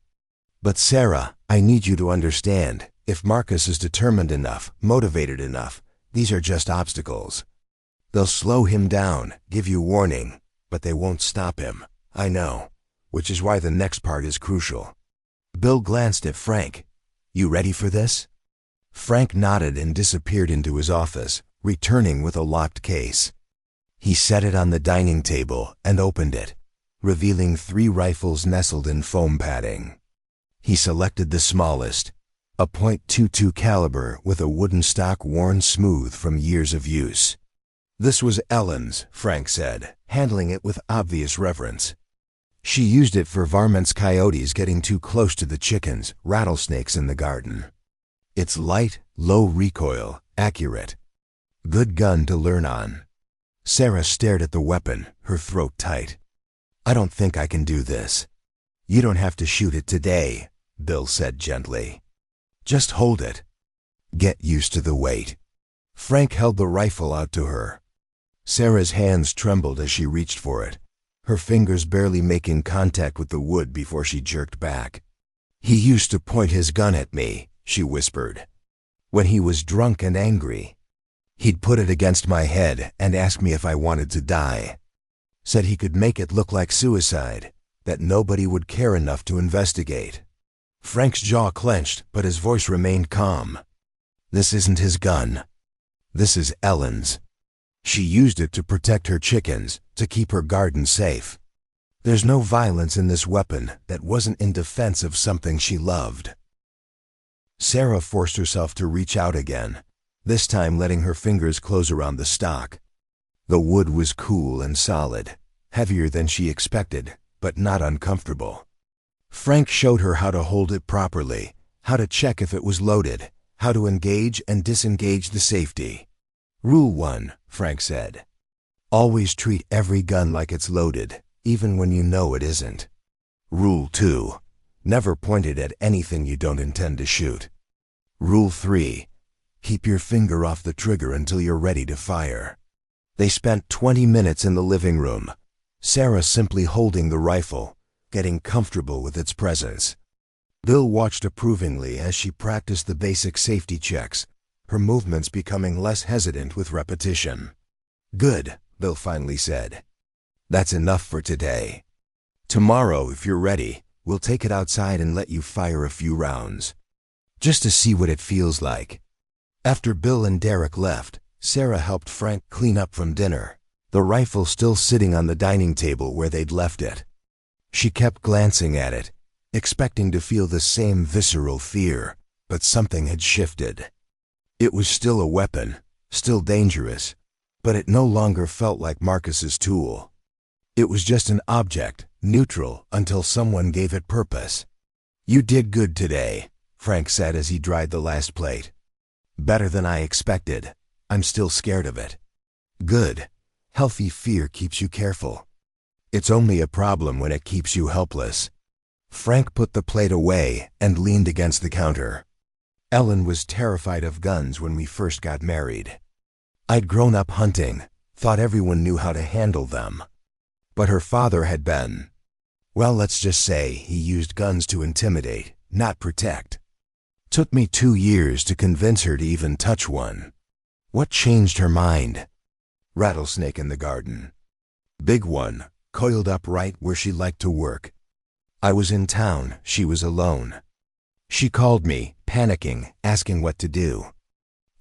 "But Sarah, I need you to understand, if Marcus is determined enough, motivated enough, these are just obstacles. They'll slow him down, give you warning, but they won't stop him. I know, which is why the next part is crucial." Bill glanced at Frank. "You ready for this?" Frank nodded and disappeared into his office, returning with a locked case. He set it on the dining table and opened it, revealing 3 rifles nestled in foam padding. He selected the smallest, a .22 caliber with a wooden stock worn smooth from years of use. This was Ellen's, Frank said, handling it with obvious reverence. She used it for varmints coyotes getting too close to the chickens, rattlesnakes in the garden. It's light, low recoil, accurate. Good gun to learn on. Sarah stared at the weapon, her throat tight. I don't think I can do this. You don't have to shoot it today, Bill said gently. Just hold it. Get used to the weight. Frank held the rifle out to her. Sarah's hands trembled as she reached for it, her fingers barely making contact with the wood before she jerked back. He used to point his gun at me, she whispered. When he was drunk and angry, he'd put it against my head and ask me if I wanted to die. Said he could make it look like suicide, that nobody would care enough to investigate. Frank's jaw clenched, but his voice remained calm. This isn't his gun. This is Ellen's. She used it to protect her chickens, to keep her garden safe. There's no violence in this weapon that wasn't in defense of something she loved. Sarah forced herself to reach out again, this time letting her fingers close around the stock. The wood was cool and solid, heavier than she expected, but not uncomfortable. Frank showed her how to hold it properly, how to check if it was loaded, how to engage and disengage the safety. Rule 1, Frank said. Always treat every gun like it's loaded, even when you know it isn't. Rule 2, never point it at anything you don't intend to shoot. Rule 3, keep your finger off the trigger until you're ready to fire. They spent 20 minutes in the living room, Sarah simply holding the rifle, getting comfortable with its presence. Bill watched approvingly as she practiced the basic safety checks, her movements becoming less hesitant with repetition. Good, Bill finally said. That's enough for today. Tomorrow, if you're ready, we'll take it outside and let you fire a few rounds. Just to see what it feels like. After Bill and Derek left, Sarah helped Frank clean up from dinner, the rifle still sitting on the dining table where they'd left it. She kept glancing at it, expecting to feel the same visceral fear, but something had shifted. It was still a weapon, still dangerous, but it no longer felt like Marcus's tool. It was just an object, neutral until someone gave it purpose. You did good today, Frank said as he dried the last plate. Better than I expected. I'm still scared of it. Good. Healthy fear keeps you careful. It's only a problem when it keeps you helpless. Frank put the plate away and leaned against the counter. Ellen was terrified of guns when we first got married. I'd grown up hunting, thought everyone knew how to handle them. But her father had been, well, let's just say he used guns to intimidate, not protect. Took me 2 years to convince her to even touch one. What changed her mind? Rattlesnake in the garden. Big one, coiled up right where she liked to work. I was in town, she was alone. She called me, panicking, asking what to do.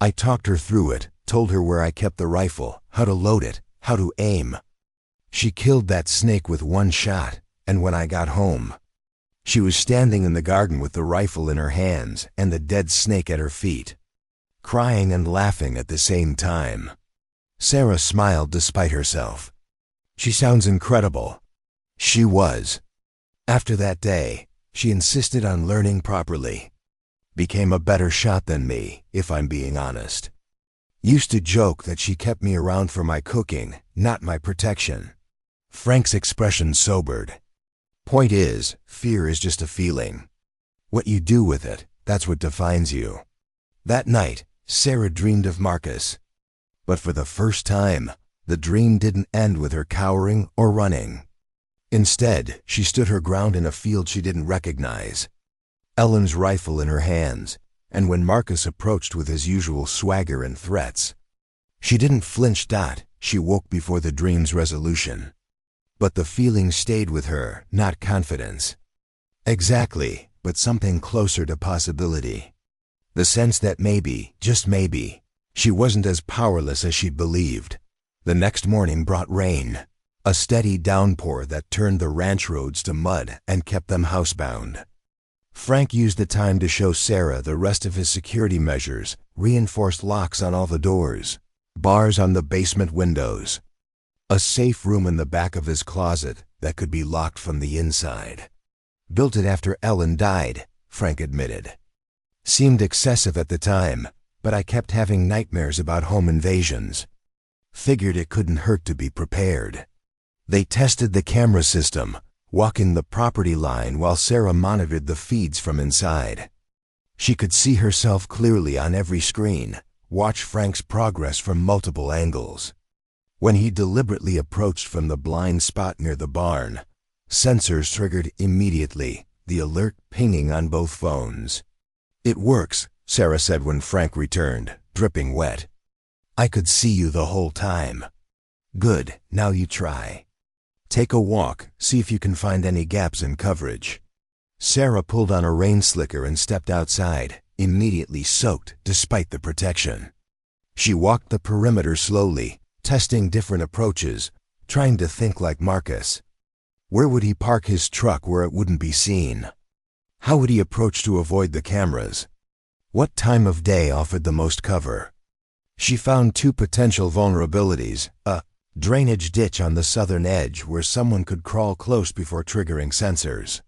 I talked her through it, told her where I kept the rifle, how to load it, how to aim. She killed that snake with one shot, and when I got home, she was standing in the garden with the rifle in her hands and the dead snake at her feet, crying and laughing at the same time. Sarah smiled despite herself. She sounds incredible. She was. After that day, she insisted on learning properly. Became a better shot than me, if I'm being honest. Used to joke that she kept me around for my cooking, not my protection. Frank's expression sobered. Point is, fear is just a feeling. What you do with it, that's what defines you. That night, Sarah dreamed of Marcus. But for the first time, the dream didn't end with her cowering or running. Instead, she stood her ground in a field she didn't recognize. Ellen's rifle in her hands, and when Marcus approached with his usual swagger and threats, she didn't flinch. She woke before the dream's resolution. But the feeling stayed with her, not confidence. Exactly, but something closer to possibility. The sense that maybe, just maybe, she wasn't as powerless as she'd believed. The next morning brought rain, a steady downpour that turned the ranch roads to mud and kept them housebound. Frank used the time to show Sarah the rest of his security measures, reinforced locks on all the doors, Bars on the basement windows. A safe room in the back of his closet that could be locked from the inside. Built it after Ellen died, Frank admitted. Seemed excessive at the time, but I kept having nightmares about home invasions. Figured it couldn't hurt to be prepared. They tested the camera system, walking the property line while Sarah monitored the feeds from inside. She could see herself clearly on every screen, watch Frank's progress from multiple angles. When he deliberately approached from the blind spot near the barn, sensors triggered immediately, the alert pinging on both phones. "It works," Sarah said when Frank returned, dripping wet. "I could see you the whole time." "Good, now you try. Take a walk, see if you can find any gaps in coverage." Sarah pulled on a rain slicker and stepped outside, immediately soaked despite the protection. She walked the perimeter slowly, testing different approaches, trying to think like Marcus. Where would he park his truck where it wouldn't be seen? How would he approach to avoid the cameras? What time of day offered the most cover? She found two potential vulnerabilities: a drainage ditch on the southern edge where someone could crawl close before triggering sensors,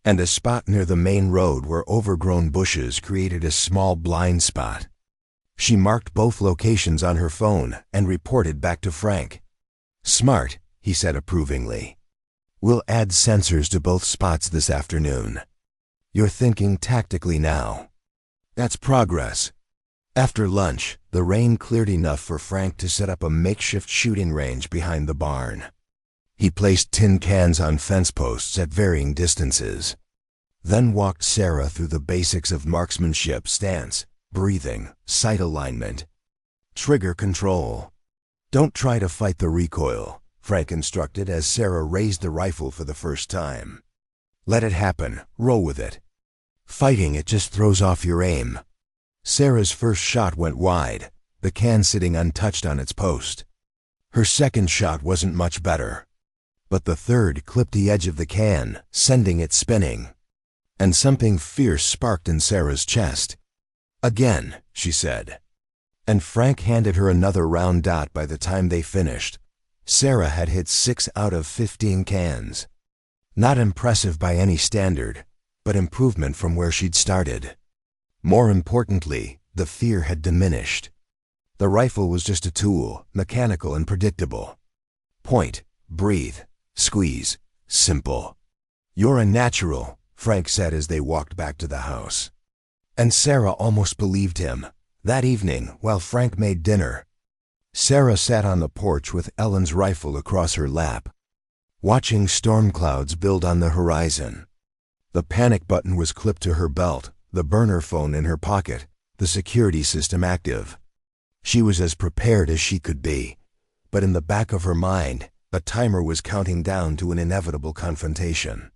and a spot near the main road where overgrown bushes created a small blind spot. She marked both locations on her phone and reported back to Frank. "Smart," he said approvingly. "We'll add sensors to both spots this afternoon. You're thinking tactically now. That's progress." After lunch, the rain cleared enough for Frank to set up a makeshift shooting range behind the barn. He placed tin cans on fence posts at varying distances, then walked Sarah through the basics of marksmanship: stance, breathing, sight alignment, trigger control. "Don't try to fight the recoil," Frank instructed as Sarah raised the rifle for the first time. "Let it happen, roll with it. Fighting it just throws off your aim." Sarah's first shot went wide, the can sitting untouched on its post. Her second shot wasn't much better, but the third clipped the edge of the can, sending it spinning. And something fierce sparked in Sarah's chest. "Again," she said. And Frank handed her another round dot. By the time they finished, Sarah had hit 6 out of 15 cans. Not impressive by any standard, but improvement from where she'd started. More importantly, the fear had diminished. The rifle was just a tool, mechanical and predictable. Point, breathe, squeeze, simple. "You're a natural," Frank said as they walked back to the house. And Sarah almost believed him. That evening, while Frank made dinner, Sarah sat on the porch with Ellen's rifle across her lap, watching storm clouds build on the horizon. The panic button was clipped to her belt, the burner phone in her pocket, the security system active. She was as prepared as she could be, but in the back of her mind, a timer was counting down to an inevitable confrontation.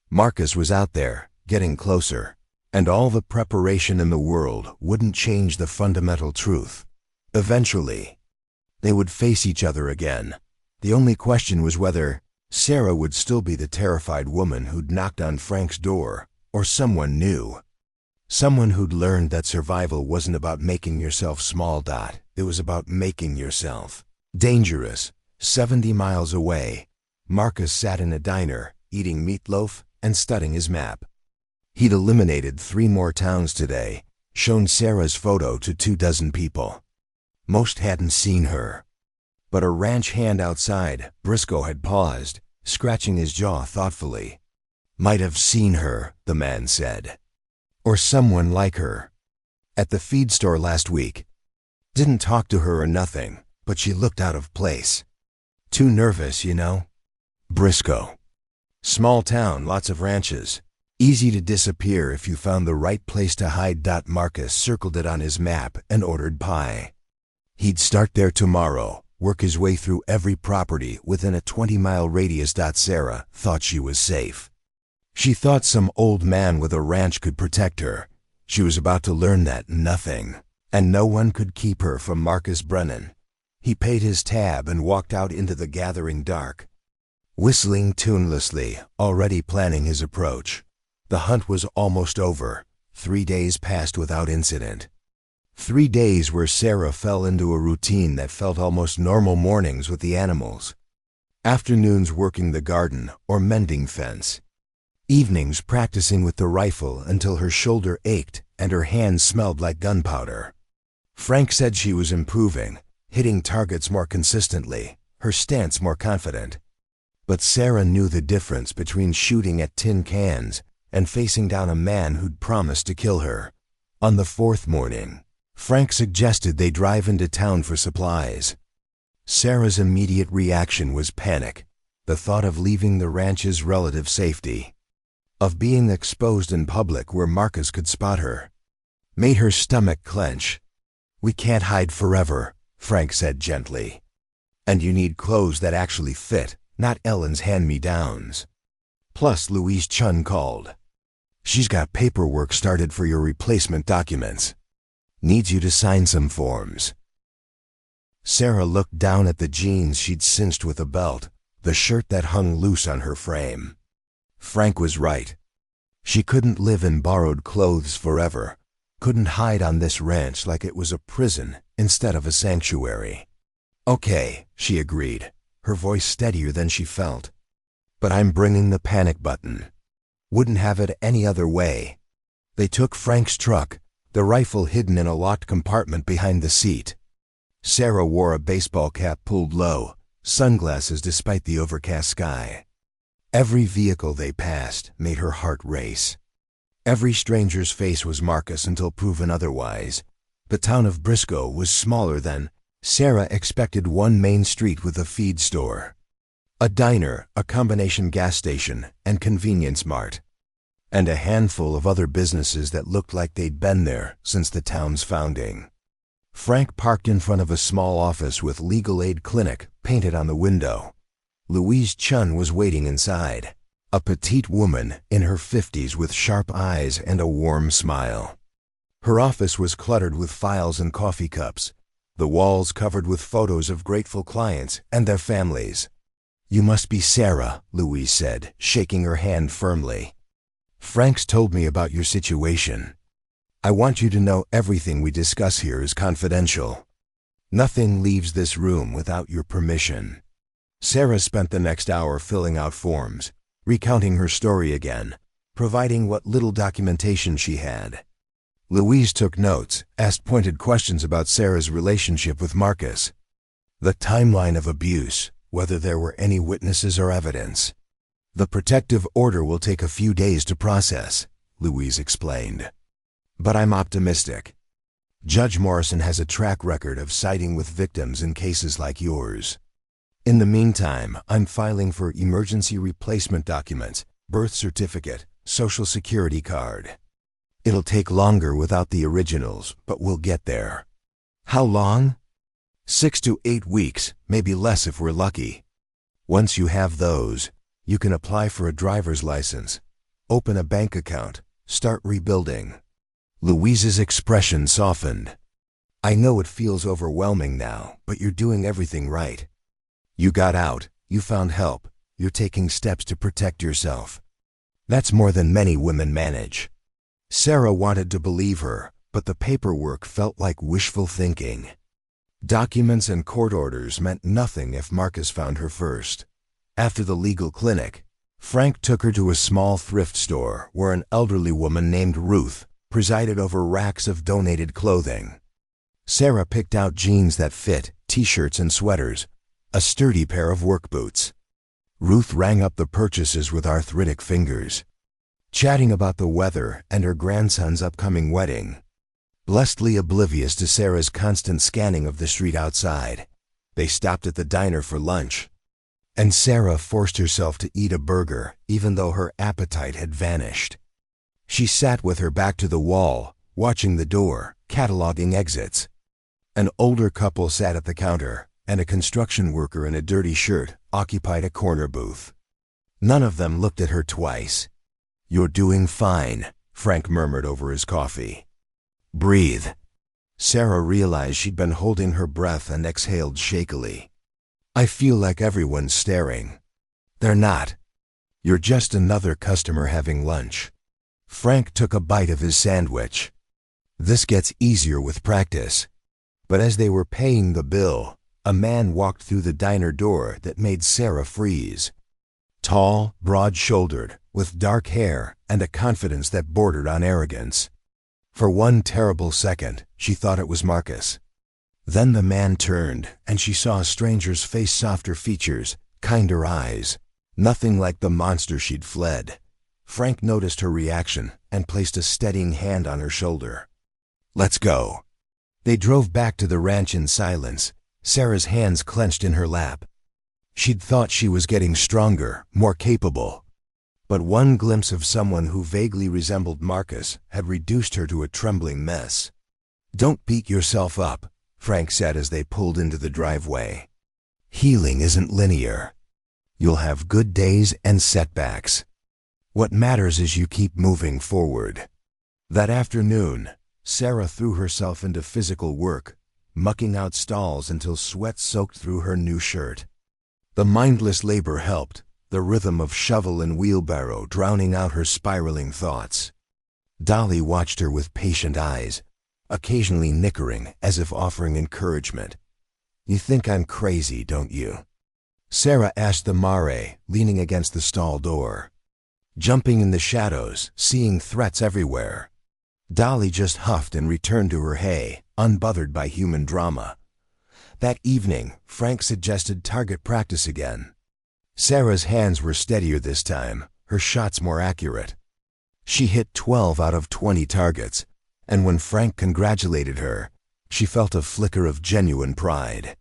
Marcus was out there, getting closer, and all the preparation in the world wouldn't change the fundamental truth. Eventually, they would face each other again. The only question was whether Sarah would still be the terrified woman who'd knocked on Frank's door, or someone new. Someone who'd learned that survival wasn't about making yourself small. It was about making yourself dangerous. 70 miles away, Marcus sat in a diner, eating meatloaf and studying his map. He'd eliminated 3 more towns today, shown Sarah's photo to 24 people. Most hadn't seen her. But a ranch hand outside, Briscoe, had paused, scratching his jaw thoughtfully. "Might have seen her," the man said. "Or someone like her. At the feed store last week. Didn't talk to her or nothing, but she looked out of place. Too nervous, you know." Briscoe. Small town, lots of ranches. Easy to disappear if you found the right place to hide. Marcus circled it on his map and ordered pie. He'd start there tomorrow, work his way through every property within a 20-mile radius. Sarah thought she was safe. She thought some old man with a ranch could protect her. She was about to learn that nothing, and no one could keep her from Marcus Brennan. He paid his tab and walked out into the gathering dark, whistling tunelessly, already planning his approach. The hunt was almost over. 3 days passed without incident. 3 days where Sarah fell into a routine that felt almost normal mornings with the animals. Afternoons working the garden or mending fence. Evenings practicing with the rifle until her shoulder ached and her hands smelled like gunpowder. Frank said she was improving, hitting targets more consistently, her stance more confident. But Sarah knew the difference between shooting at tin cans and facing down a man who'd promised to kill her. On the 4th morning, Frank suggested they drive into town for supplies. Sarah's immediate reaction was panic, the thought of leaving the ranch's relative safety, of being exposed in public where Marcus could spot her. Made her stomach clench. "We can't hide forever," Frank said gently. "And you need clothes that actually fit, not Ellen's hand-me-downs." Plus, Louise Chun called. "She's got paperwork started for your replacement documents. Needs you to sign some forms." Sarah looked down at the jeans she'd cinched with a belt, the shirt that hung loose on her frame. Frank was right. She couldn't live in borrowed clothes forever, couldn't hide on this ranch like it was a prison instead of a sanctuary. "Okay," she agreed, her voice steadier than she felt. "But I'm bringing the panic button. Wouldn't have it any other way." They took Frank's truck, the rifle hidden in a locked compartment behind the seat. Sarah wore a baseball cap pulled low, sunglasses despite the overcast sky. Every vehicle they passed made her heart race. Every stranger's face was Marcus until proven otherwise. The town of Briscoe was smaller than Sarah expected. One main street with a feed store, a diner, a combination gas station, and convenience mart, and a handful of other businesses that looked like they'd been there since the town's founding. Frank parked in front of a small office with Legal Aid Clinic painted on the window. Louise Chun was waiting inside, a petite woman in her 50s with sharp eyes and a warm smile. Her office was cluttered with files and coffee cups, the walls covered with photos of grateful clients and their families. "You must be Sarah," Louise said, shaking her hand firmly. "Frank's told me about your situation. I want you to know everything we discuss here is confidential. Nothing leaves this room without your permission." Sarah spent the next hour filling out forms, recounting her story again, providing what little documentation she had. Louise took notes, asked pointed questions about Sarah's relationship with Marcus, the timeline of abuse, whether there were any witnesses or evidence. "The protective order will take a few days to process," Louise explained. "But I'm optimistic. Judge Morrison has a track record of siding with victims in cases like yours. In the meantime, I'm filing for emergency replacement documents, birth certificate, social security card. It'll take longer without the originals, but we'll get there." "How long?" 6 to 8 weeks, maybe less if we're lucky. Once you have those, you can apply for a driver's license, open a bank account, start rebuilding." Louise's expression softened. "I know it feels overwhelming now, but you're doing everything right. You got out, you found help, you're taking steps to protect yourself. That's more than many women manage." Sarah wanted to believe her, but the paperwork felt like wishful thinking. Documents and court orders meant nothing if Marcus found her first. After the legal clinic, Frank took her to a small thrift store where an elderly woman named Ruth presided over racks of donated clothing. Sarah picked out jeans that fit, t-shirts and sweaters, a sturdy pair of work boots. Ruth rang up the purchases with arthritic fingers, chatting about the weather and her grandson's upcoming wedding. Blessedly oblivious to Sarah's constant scanning of the street outside, they stopped at the diner for lunch, and Sarah forced herself to eat a burger even though her appetite had vanished. She sat with her back to the wall, watching the door, cataloging exits. An older couple sat at the counter, and a construction worker in a dirty shirt occupied a corner booth. None of them looked at her twice. "You're doing fine," Frank murmured over his coffee. "Breathe." Sarah realized she'd been holding her breath and exhaled shakily. "I feel like everyone's staring." "They're not. You're just another customer having lunch." Frank took a bite of his sandwich. This gets easier with practice. But as they were paying the bill, a man walked through the diner door that made Sarah freeze. Tall, broad-shouldered, with dark hair and a confidence that bordered on arrogance. For one terrible second, she thought it was Marcus. Then the man turned, and she saw a stranger's face, softer features, kinder eyes. Nothing like the monster she'd fled. Frank noticed her reaction and placed a steadying hand on her shoulder. "Let's go." They drove back to the ranch in silence, Sarah's hands clenched in her lap. She'd thought she was getting stronger, more capable. But one glimpse of someone who vaguely resembled Marcus had reduced her to a trembling mess. "Don't beat yourself up," Frank said as they pulled into the driveway. "Healing isn't linear. You'll have good days and setbacks. What matters is you keep moving forward." That afternoon, Sarah threw herself into physical work, mucking out stalls until sweat soaked through her new shirt. The mindless labor helped, the rhythm of shovel and wheelbarrow drowning out her spiraling thoughts. Dolly watched her with patient eyes, occasionally nickering as if offering encouragement. "You think I'm crazy, don't you?" Sarah asked the mare, leaning against the stall door. Jumping in the shadows, seeing threats everywhere. Dolly just huffed and returned to her hay, unbothered by human drama. That evening, Frank suggested target practice again. Sarah's hands were steadier this time, her shots more accurate. She hit 12 out of 20 targets, and when Frank congratulated her, she felt a flicker of genuine pride.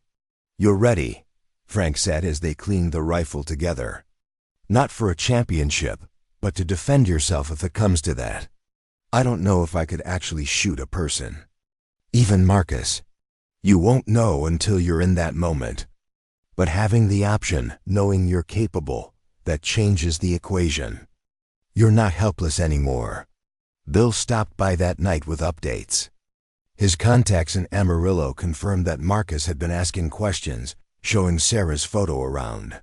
"You're ready," Frank said as they cleaned the rifle together. "Not for a championship, but to defend yourself if it comes to that. I don't know if I could actually shoot a person. Even Marcus. You won't know until you're in that moment. But having the option, knowing you're capable, that changes the equation. You're not helpless anymore." Bill stopped by that night with updates. His contacts in Amarillo confirmed that Marcus had been asking questions, showing Sarah's photo around.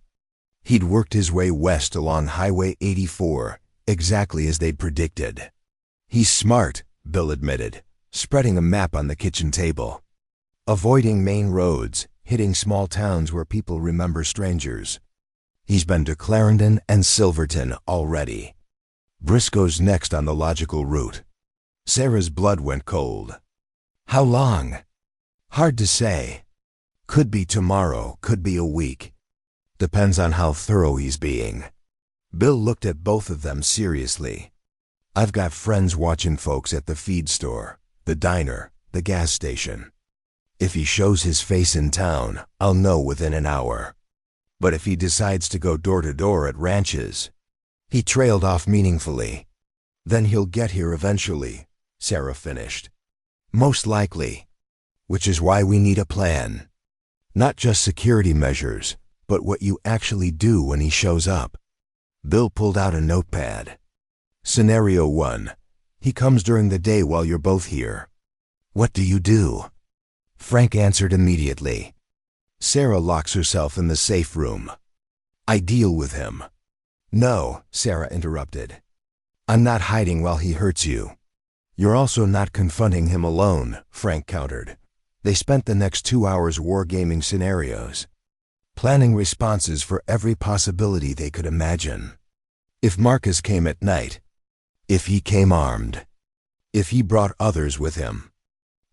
He'd worked his way west along Highway 84, exactly as they'd predicted. "He's smart," Bill admitted, spreading a map on the kitchen table. "Avoiding main roads, hitting small towns where people remember strangers. He's been to Clarendon and Silverton already. Briscoe's next on the logical route." Sarah's blood went cold. "How long?" "Hard to say. Could be tomorrow, could be a week. Depends on how thorough he's being." Bill looked at both of them seriously. "I've got friends watching folks at the feed store, the diner, the gas station. If he shows his face in town, I'll know within an hour. But if he decides to go door to door at ranches..." He trailed off meaningfully. "Then he'll get here eventually," Sarah finished. "Most likely. Which is why we need a plan. Not just security measures, but what you actually do when he shows up." Bill pulled out a notepad. "Scenario 1. He comes during the day while you're both here. What do you do?" Frank answered immediately. "Sarah locks herself in the safe room. I deal with him." "No," Sarah interrupted. "I'm not hiding while he hurts you." "You're also not confronting him alone," Frank countered. They spent the next 2 hours wargaming scenarios, planning responses for every possibility they could imagine. If Marcus came at night, if he came armed, if he brought others with him,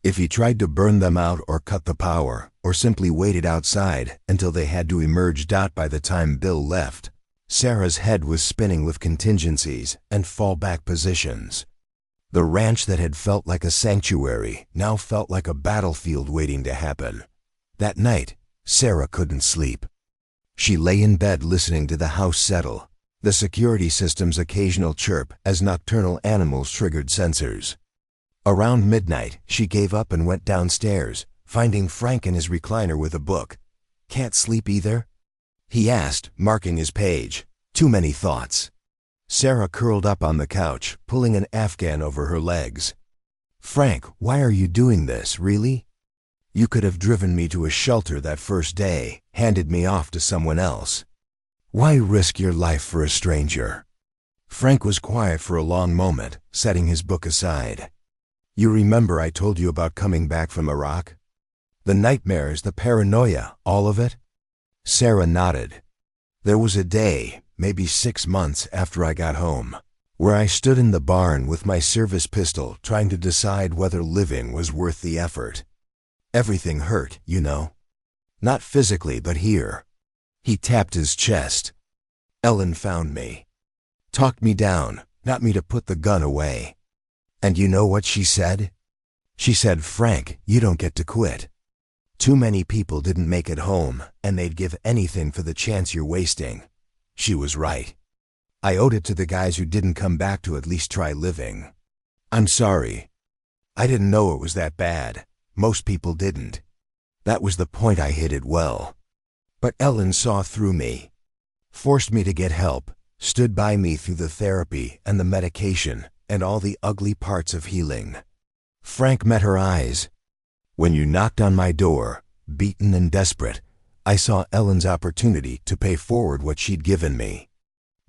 if he tried to burn them out or cut the power, or simply waited outside until they had to emerge. By the time Bill left, Sarah's head was spinning with contingencies and fallback positions. The ranch that had felt like a sanctuary now felt like a battlefield waiting to happen. That night, Sarah couldn't sleep. She lay in bed listening to the house settle, the security system's occasional chirp as nocturnal animals triggered sensors. Around midnight, she gave up and went downstairs, finding Frank in his recliner with a book. "Can't sleep either?" he asked, marking his page. "Too many thoughts." Sarah curled up on the couch, pulling an Afghan over her legs. "Frank, why are you doing this, really? You could have driven me to a shelter that first day, handed me off to someone else. Why risk your life for a stranger?" Frank was quiet for a long moment, setting his book aside. You remember I told you about coming back from Iraq? The nightmares, the paranoia, all of it? Sarah nodded. There was a day, maybe 6 months after I got home, where I stood in the barn with my service pistol trying to decide whether living was worth the effort. Everything hurt, you know. Not physically, but here. He tapped his chest. Ellen found me. Talked me down, got me to put the gun away. And you know what she said? She said, "Frank, you don't get to quit. Too many people didn't make it home, and they'd give anything for the chance you're wasting." She was right. I owed it to the guys who didn't come back to at least try living. I'm sorry. I didn't know it was that bad. Most people didn't. That was the point. I hid it well. But Ellen saw through me. Forced me to get help, stood by me through the therapy and the medication and all the ugly parts of healing. Frank met her eyes. When you knocked on my door, beaten and desperate, I saw Ellen's opportunity to pay forward what she'd given me.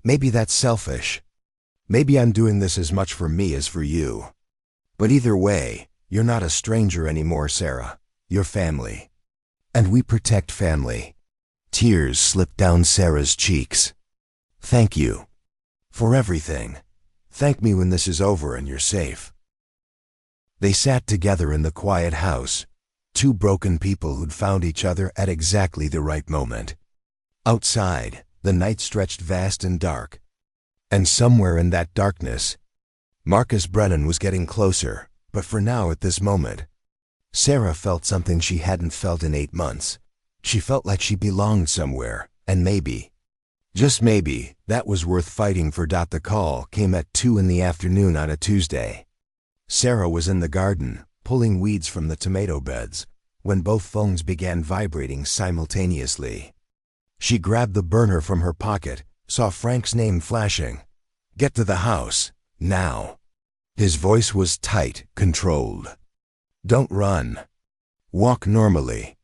Maybe that's selfish. Maybe I'm doing this as much for me as for you. But either way, you're not a stranger anymore, Sarah. You're family. And we protect family. Tears slipped down Sarah's cheeks. Thank you. For everything. Thank me when this is over and you're safe. They sat together in the quiet house, two broken people who'd found each other at exactly the right moment. Outside, the night stretched vast and dark. And somewhere in that darkness, Marcus Brennan was getting closer, but for now at this moment, Sarah felt something she hadn't felt in 8 months. She felt like she belonged somewhere, and maybe, just maybe, that was worth fighting for. The call came at 2 in the afternoon on a Tuesday. Sarah was in the garden, pulling weeds from the tomato beds, when both phones began vibrating simultaneously. She grabbed the burner from her pocket, saw Frank's name flashing. "Get to the house, now." His voice was tight, controlled. "Don't run. Walk normally.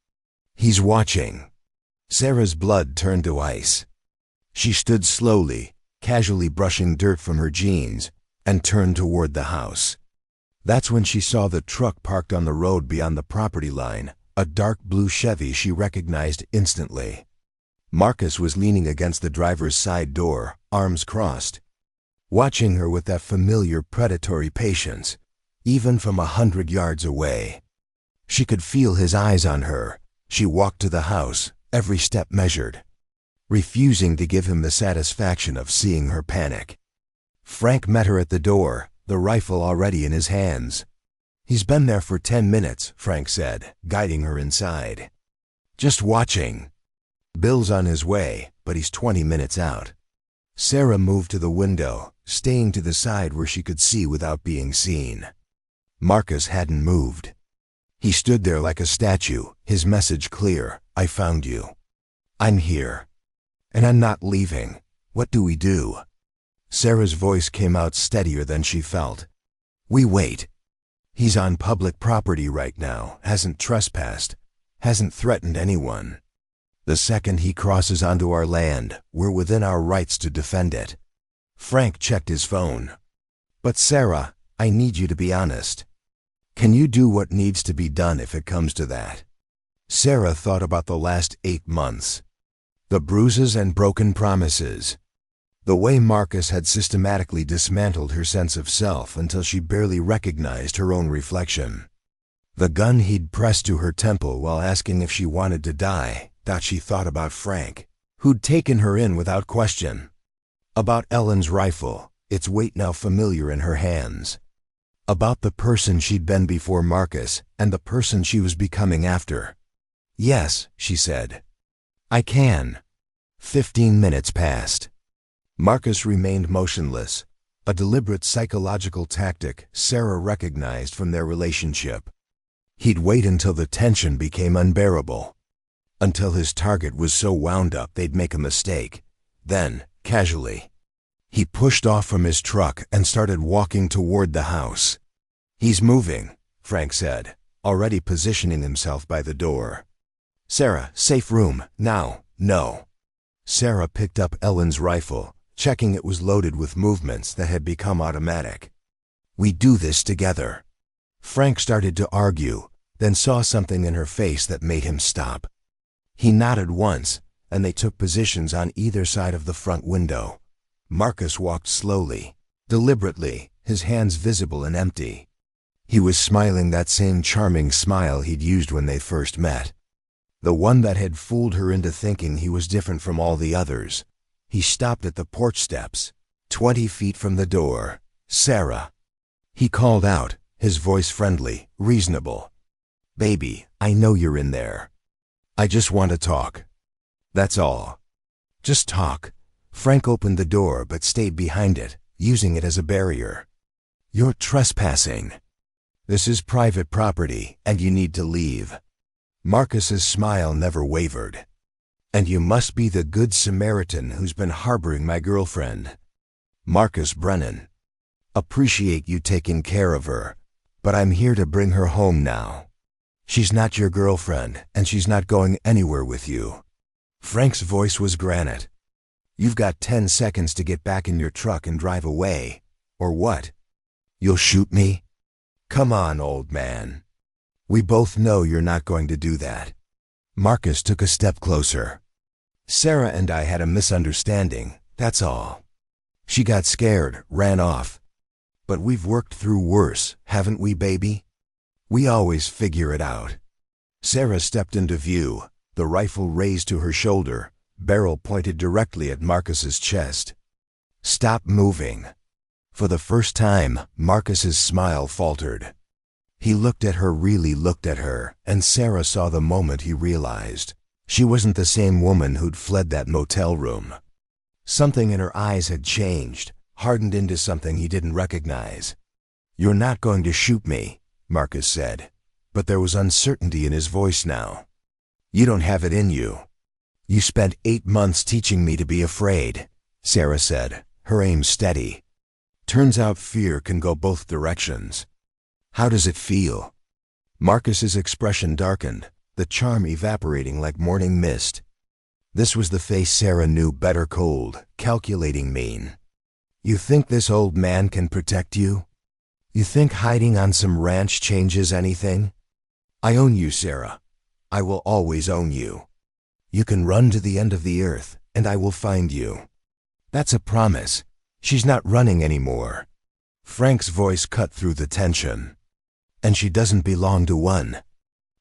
He's watching." Sarah's blood turned to ice. She stood slowly, casually brushing dirt from her jeans, and turned toward the house. That's when she saw the truck parked on the road beyond the property line, a dark blue Chevy she recognized instantly. Marcus was leaning against the driver's side door, arms crossed, watching her with that familiar predatory patience, even from 100 yards away. She could feel his eyes on her. She walked to the house, every step measured, refusing to give him the satisfaction of seeing her panic. Frank met her at the door, the rifle already in his hands. "He's been there for 10 minutes, Frank said, guiding her inside. "Just watching. Bill's on his way, but he's 20 minutes out." Sarah moved to the window, staying to the side where she could see without being seen. Marcus hadn't moved. He stood there like a statue, his message clear. "I found you. I'm here. And I'm not leaving. What do we do?" Sarah's voice came out steadier than she felt. "We wait. He's on public property right now, hasn't trespassed, hasn't threatened anyone. The second he crosses onto our land, we're within our rights to defend it." Frank checked his phone. "But Sarah, I need you to be honest. Can you do what needs to be done if it comes to that?" Sarah thought about the last 8 months. The bruises and broken promises. The way Marcus had systematically dismantled her sense of self until she barely recognized her own reflection. The gun he'd pressed to her temple while asking if she wanted to die. She thought about Frank, who'd taken her in without question. About Ellen's rifle, its weight now familiar in her hands. About the person she'd been before Marcus and the person she was becoming after. "Yes," she said. "I can." 15 minutes passed. Marcus remained motionless, a deliberate psychological tactic Sarah recognized from their relationship. He'd wait until the tension became unbearable, until his target was so wound up they'd make a mistake. Then, casually, he pushed off from his truck and started walking toward the house. "He's moving," Frank said, already positioning himself by the door. "Sarah, safe room, now." "No." Sarah picked up Ellen's rifle, checking it was loaded with movements that had become automatic. "We do this together." Frank started to argue, then saw something in her face that made him stop. He nodded once, and they took positions on either side of the front window. Marcus walked slowly, deliberately, his hands visible and empty. He was smiling that same charming smile he'd used when they first met. The one that had fooled her into thinking he was different from all the others. He stopped at the porch steps, 20 feet from the door. "Sarah." He called out, his voice friendly, reasonable. "Baby, I know you're in there. I just want to talk. That's all. Just talk." Frank opened the door but stayed behind it, using it as a barrier. "You're trespassing. This is private property, and you need to leave." Marcus's smile never wavered. "And you must be the good Samaritan who's been harboring my girlfriend." "Marcus Brennan. Appreciate you taking care of her, but I'm here to bring her home now. She's not your girlfriend, and she's not going anywhere with you." Frank's voice was granite. "You've got 10 seconds to get back in your truck and drive away. Or what? You'll shoot me? Come on, old man. We both know you're not going to do that." Marcus took a step closer. "Sarah and I had a misunderstanding, that's all. She got scared, ran off. But we've worked through worse, haven't we, baby? We always figure it out." Sarah stepped into view, the rifle raised to her shoulder, barrel pointed directly at Marcus's chest. "Stop moving." For the first time, Marcus's smile faltered. He looked at her, really looked at her, and Sarah saw the moment he realized. She wasn't the same woman who'd fled that motel room. Something in her eyes had changed, hardened into something he didn't recognize. "You're not going to shoot me," Marcus said, but there was uncertainty in his voice now. "You don't have it in you." "You spent 8 months teaching me to be afraid," Sarah said, her aim steady. "Turns out fear can go both directions. How does it feel?" Marcus's expression darkened, the charm evaporating like morning mist. This was the face Sarah knew better, cold, calculating, mean. "You think this old man can protect you? You think hiding on some ranch changes anything? I own you, Sarah. I will always own you. You can run to the end of the earth, and I will find you. That's a promise. She's not running anymore." Frank's voice cut through the tension. "And she doesn't belong to one.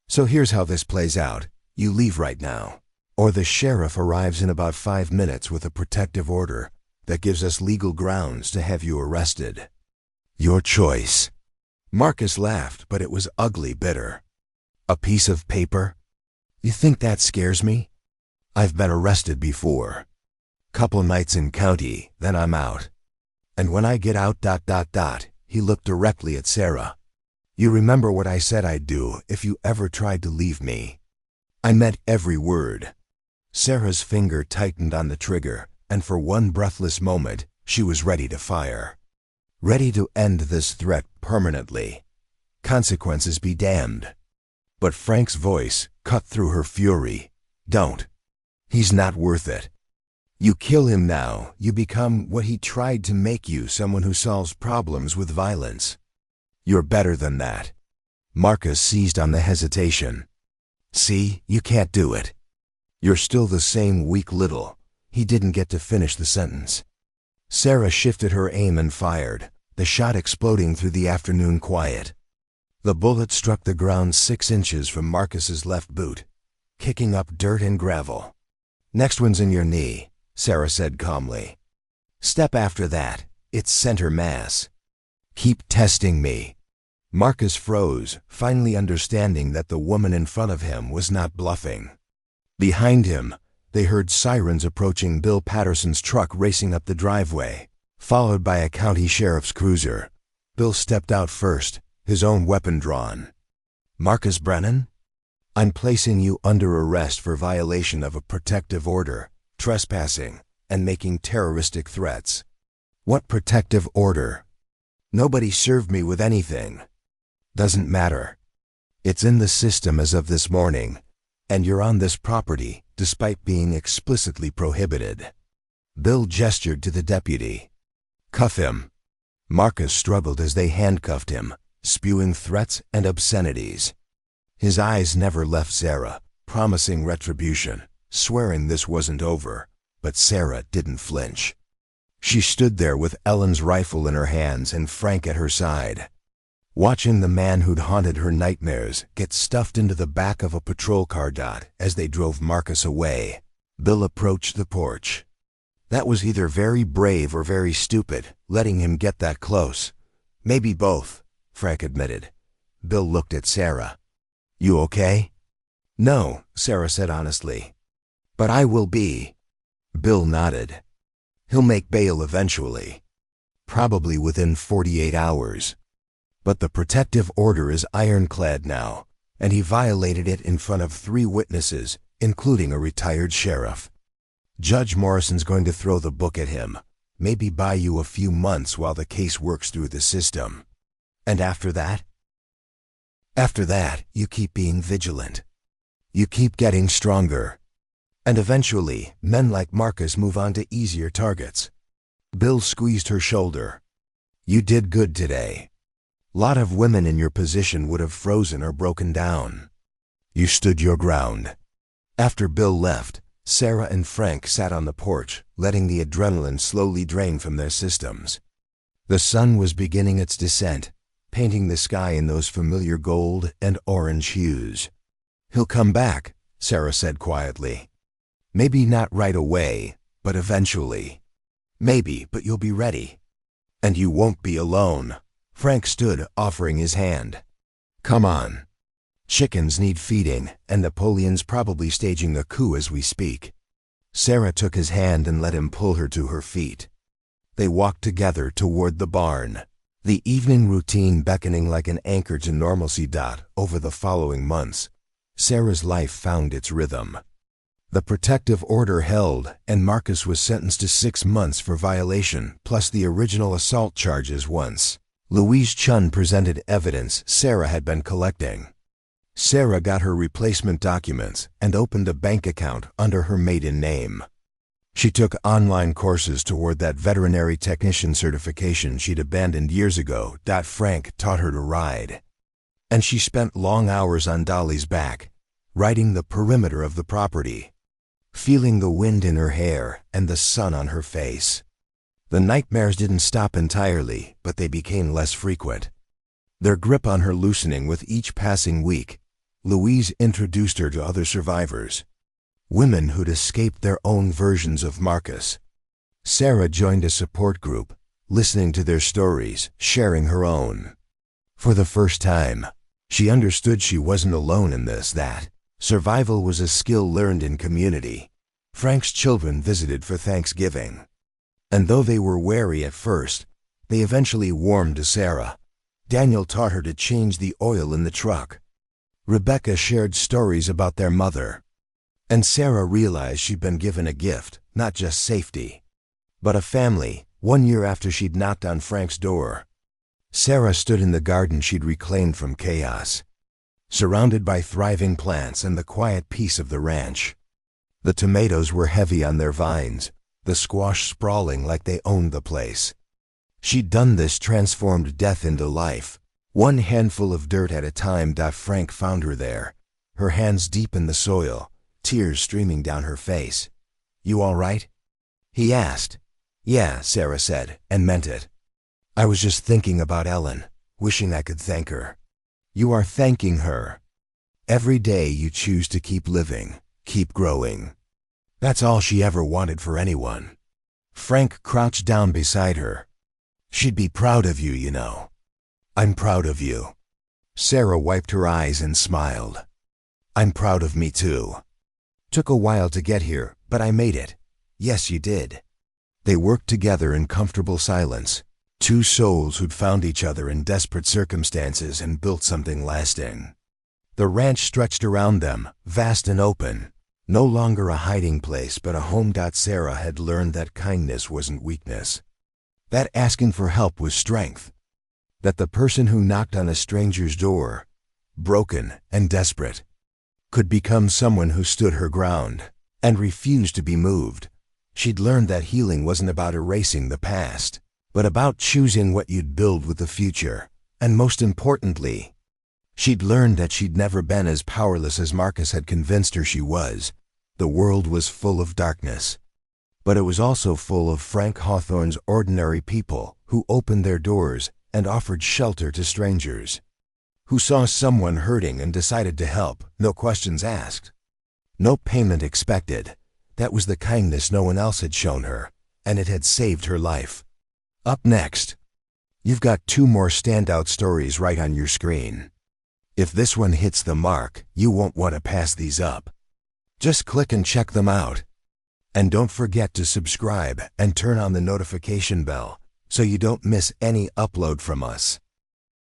So here's how this plays out. You leave right now, or the sheriff arrives in about 5 minutes with a protective order that gives us legal grounds to have you arrested. Your choice." Marcus laughed, but it was ugly bitter. "A piece of paper? You think that scares me? I've been arrested before. Couple nights in county, then I'm out. And when I get out, ... He looked directly at Sarah. "You remember what I said I'd do if you ever tried to leave me. I meant every word." Sarah's finger tightened on the trigger, and for one breathless moment, she was ready to fire. Ready to end this threat permanently. Consequences be damned. But Frank's voice cut through her fury. "Don't. He's not worth it. You kill him now, you become what he tried to make you, someone who solves problems with violence. You're better than that." Marcus seized on the hesitation. "See, you can't do it. You're still the same weak little..." He didn't get to finish the sentence. Sarah shifted her aim and fired, the shot exploding through the afternoon quiet. The bullet struck the ground 6 inches from Marcus's left boot, kicking up dirt and gravel. "Next one's in your knee," Sarah said calmly. "Step after that, it's center mass. Keep testing me." Marcus froze, finally understanding that the woman in front of him was not bluffing. Behind him, they heard sirens approaching Bill Patterson's truck racing up the driveway, followed by a county sheriff's cruiser. Bill stepped out first, his own weapon drawn. "Marcus Brennan? I'm placing you under arrest for violation of a protective order, trespassing, and making terroristic threats." "What protective order?" "Nobody served me with anything." "Doesn't matter. It's in the system as of this morning, and you're on this property despite being explicitly prohibited." Bill gestured to the deputy. "Cuff him." Marcus struggled as they handcuffed him, spewing threats and obscenities. His eyes never left Sarah, promising retribution, swearing this wasn't over, but Sarah didn't flinch. She stood there with Ellen's rifle in her hands and Frank at her side, watching the man who'd haunted her nightmares get stuffed into the back of a patrol car. As they drove Marcus away, Bill approached the porch. That was either very brave or very stupid, letting him get that close. Maybe both, Frank admitted. Bill looked at Sarah. "You okay?" "No," Sarah said honestly. "But I will be." Bill nodded. "He'll make bail eventually. Probably within 48 hours. But the protective order is ironclad now, and he violated it in front of 3 witnesses, including a retired sheriff. Judge Morrison's going to throw the book at him, maybe buy you a few months while the case works through the system. And after that? After that, you keep being vigilant. You keep getting stronger. And eventually, men like Marcus move on to easier targets." Bill squeezed her shoulder. "You did good today. Lot of women in your position would have frozen or broken down. You stood your ground." After Bill left, Sarah and Frank sat on the porch, letting the adrenaline slowly drain from their systems. The sun was beginning its descent, painting the sky in those familiar gold and orange hues. "He'll come back," Sarah said quietly. "Maybe not right away, but eventually. Maybe, but you'll be ready. And you won't be alone." Frank stood, offering his hand. "Come on. Chickens need feeding, and Napoleon's probably staging a coup as we speak." Sarah took his hand and let him pull her to her feet. They walked together toward the barn, the evening routine beckoning like an anchor to normalcy. Over the following months, Sarah's life found its rhythm. The protective order held, and Marcus was sentenced to 6 months for violation, plus the original assault charges once. Louise Chun presented evidence Sarah had been collecting. Sarah got her replacement documents and opened a bank account under her maiden name. She took online courses toward that veterinary technician certification she'd abandoned years ago. Frank taught her to ride. And she spent long hours on Dolly's back, riding the perimeter of the property, feeling the wind in her hair and the sun on her face. The nightmares didn't stop entirely, but they became less frequent. Their grip on her loosening with each passing week. Louise introduced her to other survivors, women who'd escaped their own versions of Marcus. Sarah joined a support group, listening to their stories, sharing her own. For the first time, she understood she wasn't alone in this, that survival was a skill learned in community. Frank's children visited for Thanksgiving, and though they were wary at first, they eventually warmed to Sarah. Daniel taught her to change the oil in the truck. Rebecca shared stories about their mother. And Sarah realized she'd been given a gift, not just safety, but a family, 1 year after she'd knocked on Frank's door. Sarah stood in the garden she'd reclaimed from chaos, surrounded by thriving plants and the quiet peace of the ranch. The tomatoes were heavy on their vines, the squash sprawling like they owned the place. She'd done this transformed death into life, one handful of dirt at a time. Frank found her there, her hands deep in the soil, tears streaming down her face. "You all right?" he asked. "Yeah," Sarah said, and meant it. "I was just thinking about Ellen, wishing I could thank her." "You are thanking her. Every day you choose to keep living, keep growing. That's all she ever wanted for anyone." Frank crouched down beside her. "She'd be proud of you, you know." "I'm proud of you." Sarah wiped her eyes and smiled. "I'm proud of me too. Took a while to get here, but I made it." "Yes, you did." They worked together in comfortable silence, two souls who'd found each other in desperate circumstances and built something lasting. The ranch stretched around them, vast and open, no longer a hiding place but a home. Sarah had learned that kindness wasn't weakness, that asking for help was strength, that the person who knocked on a stranger's door, broken and desperate, could become someone who stood her ground and refused to be moved. She'd learned that healing wasn't about erasing the past, but about choosing what you'd build with the future, And most importantly, she'd learned that she'd never been as powerless as Marcus had convinced her she was. The world was full of darkness, but it was also full of Frank Hawthorne's ordinary people who opened their doors and offered shelter to strangers, who saw someone hurting and decided to help, no questions asked, no payment expected. That was the kindness no one else had shown her, and it had saved her life. Up next, you've got 2 more standout stories right on your screen. If this one hits the mark, you won't want to pass these up. Just click and check them out. And don't forget to subscribe and turn on the notification bell so you don't miss any upload from us.